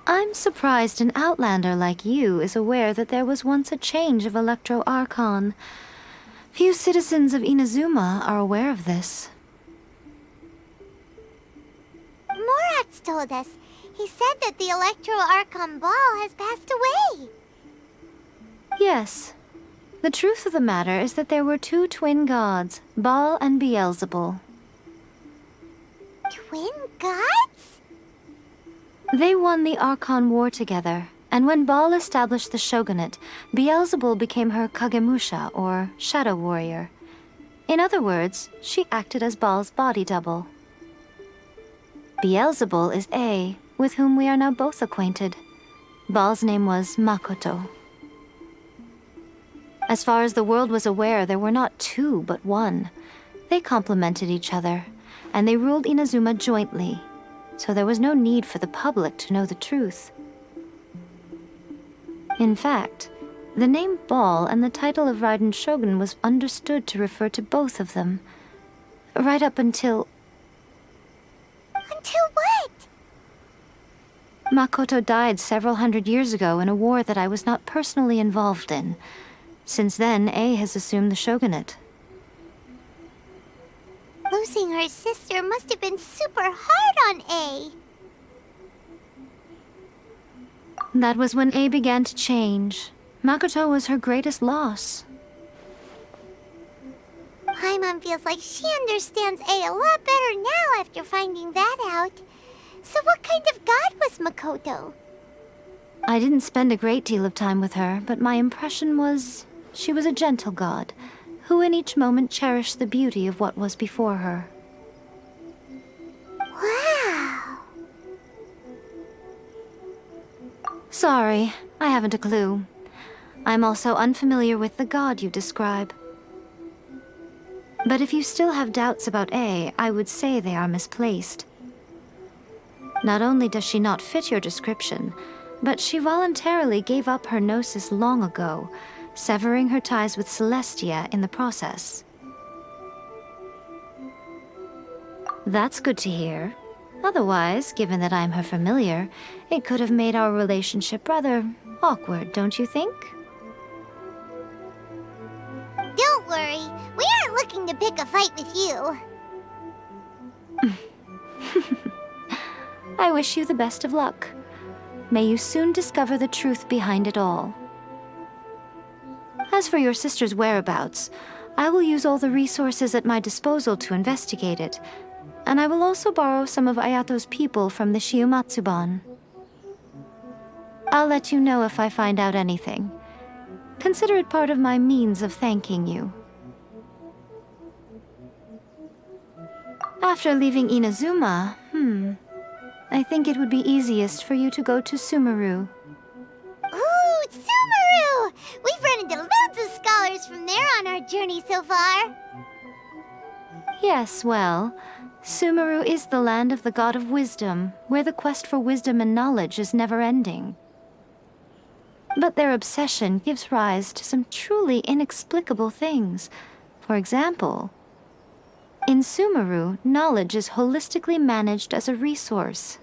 I'm surprised an outlander like you is aware that there was once a change of Electro Archon. Few citizens of Inazuma are aware of this. Morat's told us. He said that the Electro Archon Ball has passed away. Yes. The truth of the matter is that there were 2 twin gods, Baal and Beelzebul. Twin gods? They won the Archon War together, and when Baal established the shogunate, Beelzebul became her Kagemusha, or shadow warrior. In other words, she acted as Baal's body double. Beelzebul is A, with whom we are now both acquainted. Baal's name was Makoto. As far as the world was aware, there were not 2, but 1. They complemented each other, and they ruled Inazuma jointly, so there was no need for the public to know the truth. In fact, The name Ball and the title of Raiden Shogun was understood to refer to both of them. Right up until... Until what? Makoto died several hundred years ago in a war that I was not personally involved in. Since then, A has assumed the shogunate. Losing her sister must have been super hard on A. That was when A began to change. Makoto was her greatest loss. Paimon feels like she understands A a lot better now after finding that out. So what kind of god was Makoto? I didn't spend a great deal of time with her, but my impression was she was a gentle god, who in each moment cherished the beauty of what was before her. Wow. Sorry, I haven't a clue. I'm also unfamiliar with the god you describe. But if you still have doubts about A, I would say they are misplaced. Not only does she not fit your description, but she voluntarily gave up her gnosis long ago, severing her ties with Celestia in the process. That's good to hear. Otherwise, given that I'm her familiar, it could have made our relationship rather awkward, don't you think? Don't worry, we aren't looking to pick a fight with you. I wish you the best of luck. May you soon discover the truth behind it all. As for your sister's whereabouts, I will use all the resources at my disposal to investigate it, and I will also borrow some of Ayato's people from the Shiumatsuban. I'll let you know if I find out anything. Consider it part of my means of thanking you. After leaving Inazuma, I think it would be easiest for you to go to Sumeru. Ooh, Sumeru! We've run into loads of scholars from there on our journey so far. Yes, well, Sumeru is the land of the god of wisdom, where the quest for wisdom and knowledge is never-ending. But their obsession gives rise to some truly inexplicable things. For example, in Sumeru, knowledge is holistically managed as a resource.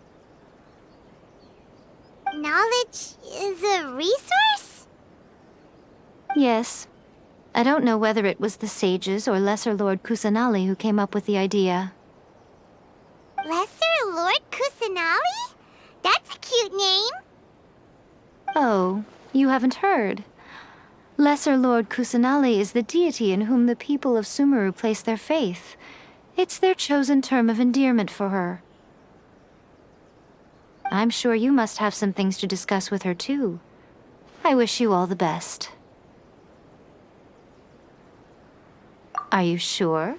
Knowledge is a resource? Yes. I don't know whether it was the sages or Lesser Lord Kusanali who came up with the idea. Lesser Lord Kusanali? That's a cute name. Oh, you haven't heard. Lesser Lord Kusanali is the deity in whom the people of Sumeru place their faith. It's their chosen term of endearment for her. I'm sure you must have some things to discuss with her too. I wish you all the best. Are you sure?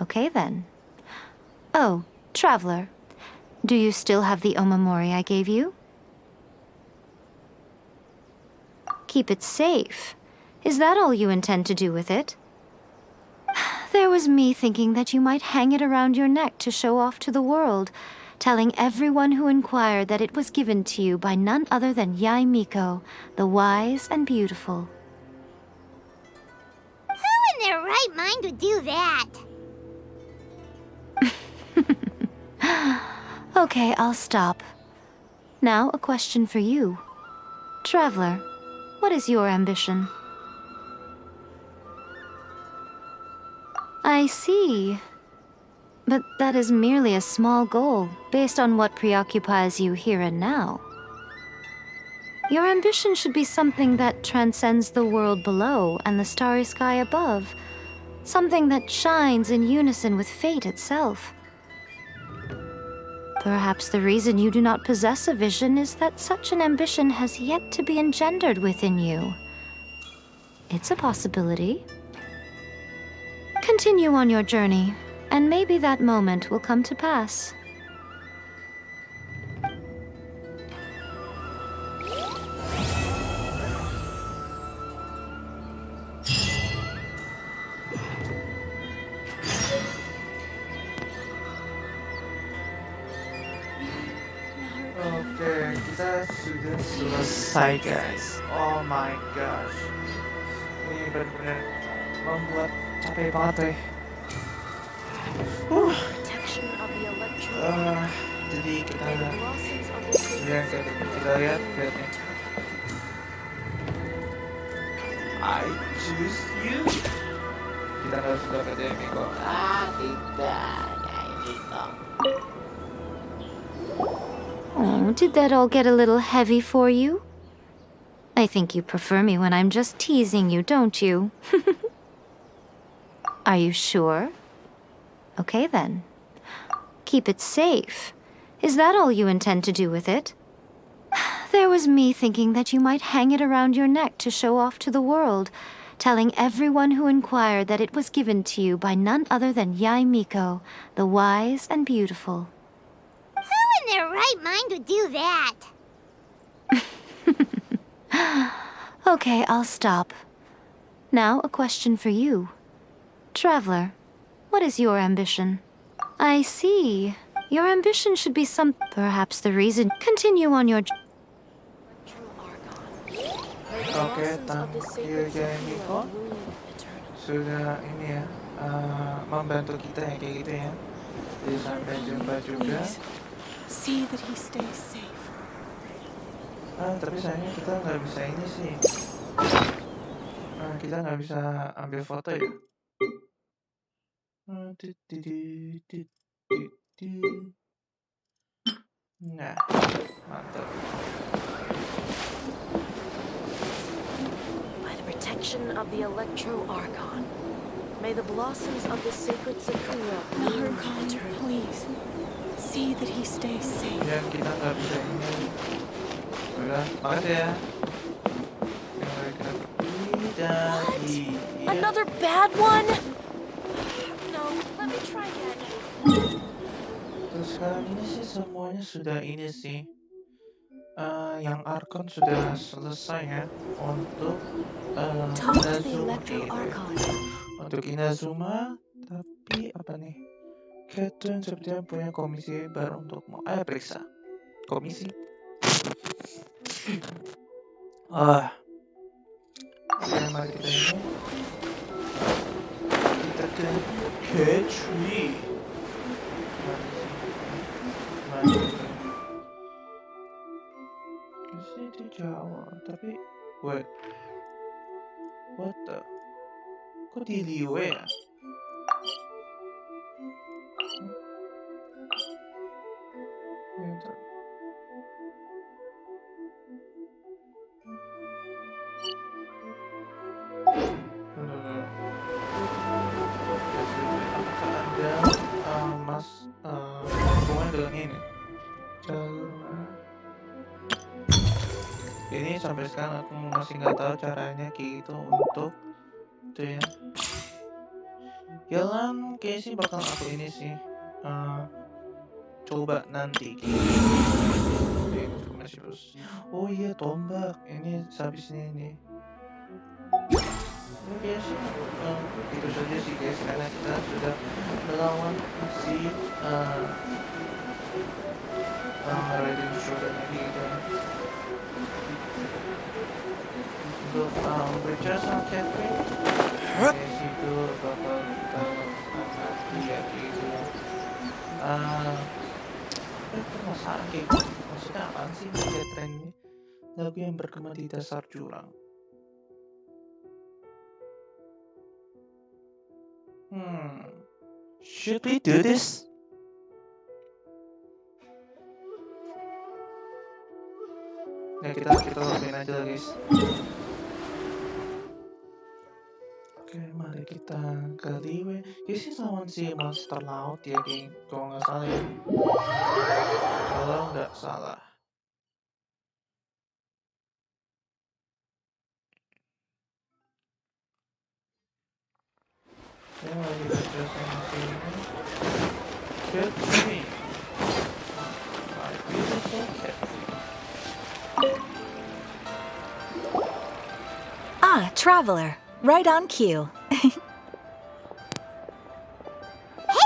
Okay then. Oh, Traveler, do you still have the omamori I gave you? Keep it safe. Is that all you intend to do with it? There was me thinking that you might hang it around your neck to show off to the world, telling everyone who inquired that it was given to you by none other than Yae Miko, the wise and beautiful. Who in their right mind would do that? Okay, I'll stop. Now, a question for you. Traveler, what is your ambition? I see. But that is merely a small goal, based on what preoccupies you here and now. Your ambition should be something that transcends the world below and the starry sky above. Something that shines in unison with fate itself. Perhaps the reason you do not possess a vision is that such an ambition has yet to be engendered within you. It's a possibility. Continue on your journey, and maybe that moment will come to pass. Oke, kita sudah Selesai guys. Oh my gosh. Ini benar-benar membuat capek banget deh. Protection of the electro Jadi kita May the blossoms of the sacred kita lihat lihatnya. I choose you. Kita harus dapat ini kok. Tidak, ini kok. Oh, did that all get a little heavy for you? I think you prefer me when I'm just teasing you, don't you? Are you sure? Okay then. Keep it safe. Is that all you intend to do with it? There was me thinking that you might hang it around your neck to show off to the world, telling everyone who inquired that it was given to you by none other than Yai Miko, the wise and beautiful. Who in their right mind would do that? Okay, I'll stop. Now, a question for you. Traveler, what is your ambition? I see. Your ambition should be some... Perhaps the reason... Continue on your... Oke, tampil Yai Miko sudah ini ya, membantu kita ya kayak gitu ya. Jadi sampai jumpa juga. See that he stays safe. Tapi sayangnya kita nggak bisa ini sih. Kita nggak bisa ambil foto ya. Nah, mantap. By the protection of the electro Archon, may the blossoms of the sacred Sakura bloom eternally. Please, see that he stays safe. Dan kita nggak bisa ini. Udah, makasih ya. Another bad one? No, let me try again. Terus sekarang ini sih semuanya sudah ini sih. Yang Archon sudah selesai ya untuk Inazuma gitu ya. Untuk Inazuma, tapi apa nih? Catherine sepertinya punya komisi baru untukmu. Ayo periksa. Komisi. Oke, mari kita ini. Kita ke Catherine. Mari kita. Di Jawa, tapi wait, what the? Kok di Liwe ya? Bentar. Apakah ada mas hubungan dengan ini? Ini sampai sekarang aku masih nggak tahu caranya kayak gitu untuk itu ya. Jalan kayak sih bakal aku ini sih coba nanti kayak gitu. Masih terus. Oh iya, tombak ini habisnya ini. Oke sih, itu saja sih guys, karena kita sudah melawan si Raiden Shogun gitu. Untuk berbicara sama Catherine, itu bakal kita lakukan dia gitu. Penasaran kayak gitu. Maksudnya apaan sih Catherine ini? Lagu yang berkembang di dasar jurang. Should we do this? Ya kita lakuin aja lah guys. Oke, mari kita ke Liwe. Ini sih lawan si monster laut ya, geng. Kalau nggak salah ya. Kalau nggak salah. Oke, mari kita jelasin di sini. Catherine. My beautiful Catherine. Ah, Traveler. Right on cue. Hey,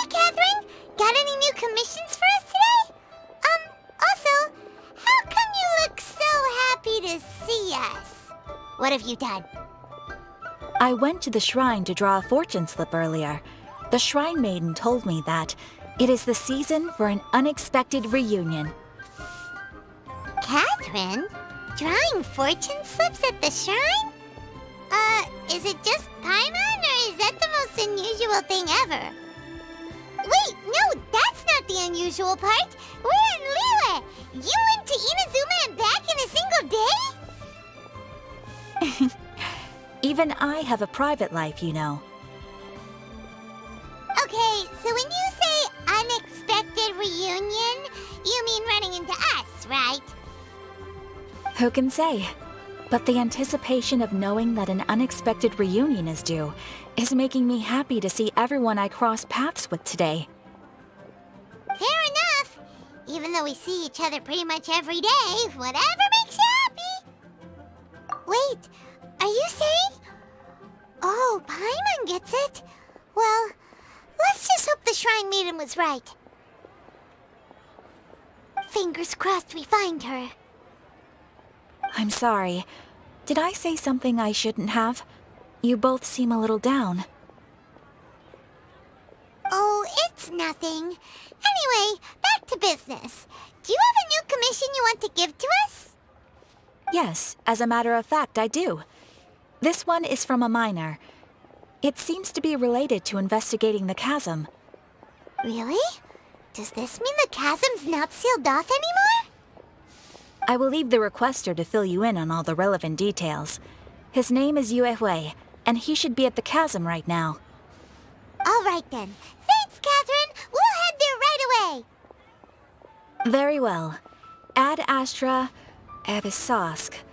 Catherine! Got any new commissions for us today? Also, how come you look so us. What have you done? I went to the shrine to draw a fortune slip earlier. The shrine maiden told me that it is the season for an unexpected reunion. Catherine? Drawing fortune slips at the shrine? Is it just Paimon, or is that the most unusual thing ever? Wait, no, that's not the unusual part. We're in Liyue. You went to Inazuma and back in a single day? Even I have a private life, you know. Okay, so when you say unexpected reunion, you mean running into us, right? Who can say? But the anticipation of knowing that an unexpected reunion is due is making me happy to see everyone I cross paths with today. Fair enough. Even though we see each other pretty much every day, whatever makes you happy. Wait, are you saying? Oh, Paimon gets it. Well, let's just hope the Shrine Maiden was right. Fingers crossed we find her. I'm sorry. Did I say something I shouldn't have? You both seem a little down. Oh, it's nothing. Anyway, back to business. Do you have a new commission you want to give to us? Yes, as a matter of fact, I do. This one is from a miner. It seems to be related to investigating the chasm. Really? Does this mean the chasm's not sealed off anymore? I will leave the requester to fill you in on all the relevant details. His name is Yue Hui, and he should be at the chasm right now. All right then. Thanks, Catherine. We'll head there right away. Very well. Ad Astra Abyssosk.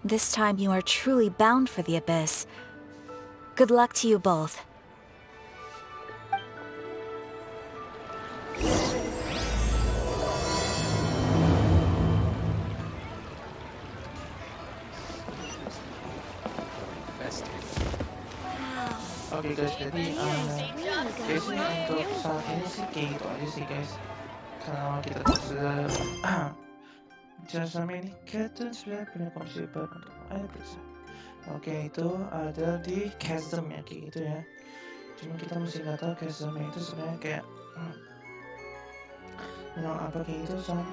This time you are truly bound for the abyss. Good luck to you both. Oke guys, jadi biasanya untuk saat ini sih kayak gitu aja sih guys. Karena kita sudah sama ini kita sudah punya konsep baru untuk air bisa. Oke, itu ada di chasm ya kayak gitu ya. Cuma kita mesti nggak tahu chasm itu sebenarnya kayak memang apa kayak gitu sama.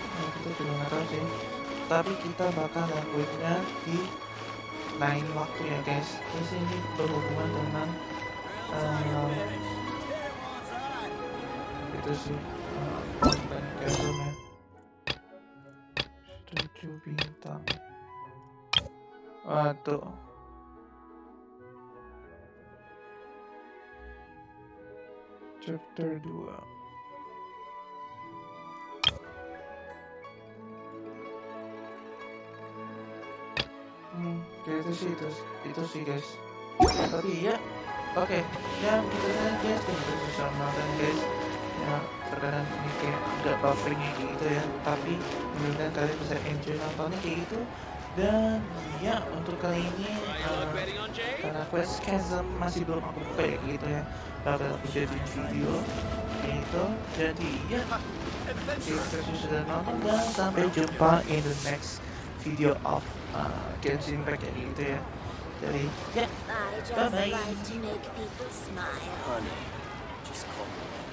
Nah, kita juga nggak tahu sih. Tapi kita bakal lakuinnya di lain waktu ya guys. Di sini berhubungan dengan itu sih dan chasm ya. 7 bintang. Waduh. Chapter 2. Itu sih guys. Tapi ya, oke. Ya begitu saja guys. Kita susah makan guys. Ya terkadang ini kayak agak bufferingnya kayak gitu ya. Tapi mudah-mudahan kalian bisa enjoy nontonnya kayak gitu. Dan ya untuk kali ini karena Quest Chasm masih belum aku buka ya kayak gitu ya. Bakal aku jadiin video kayak gitu. Jadi ya, terima kasih sudah nonton dan sampai jumpa in the next video of Genshin Impact kayak gitu ya. Jadi ya, bye bye. Honey, just call me.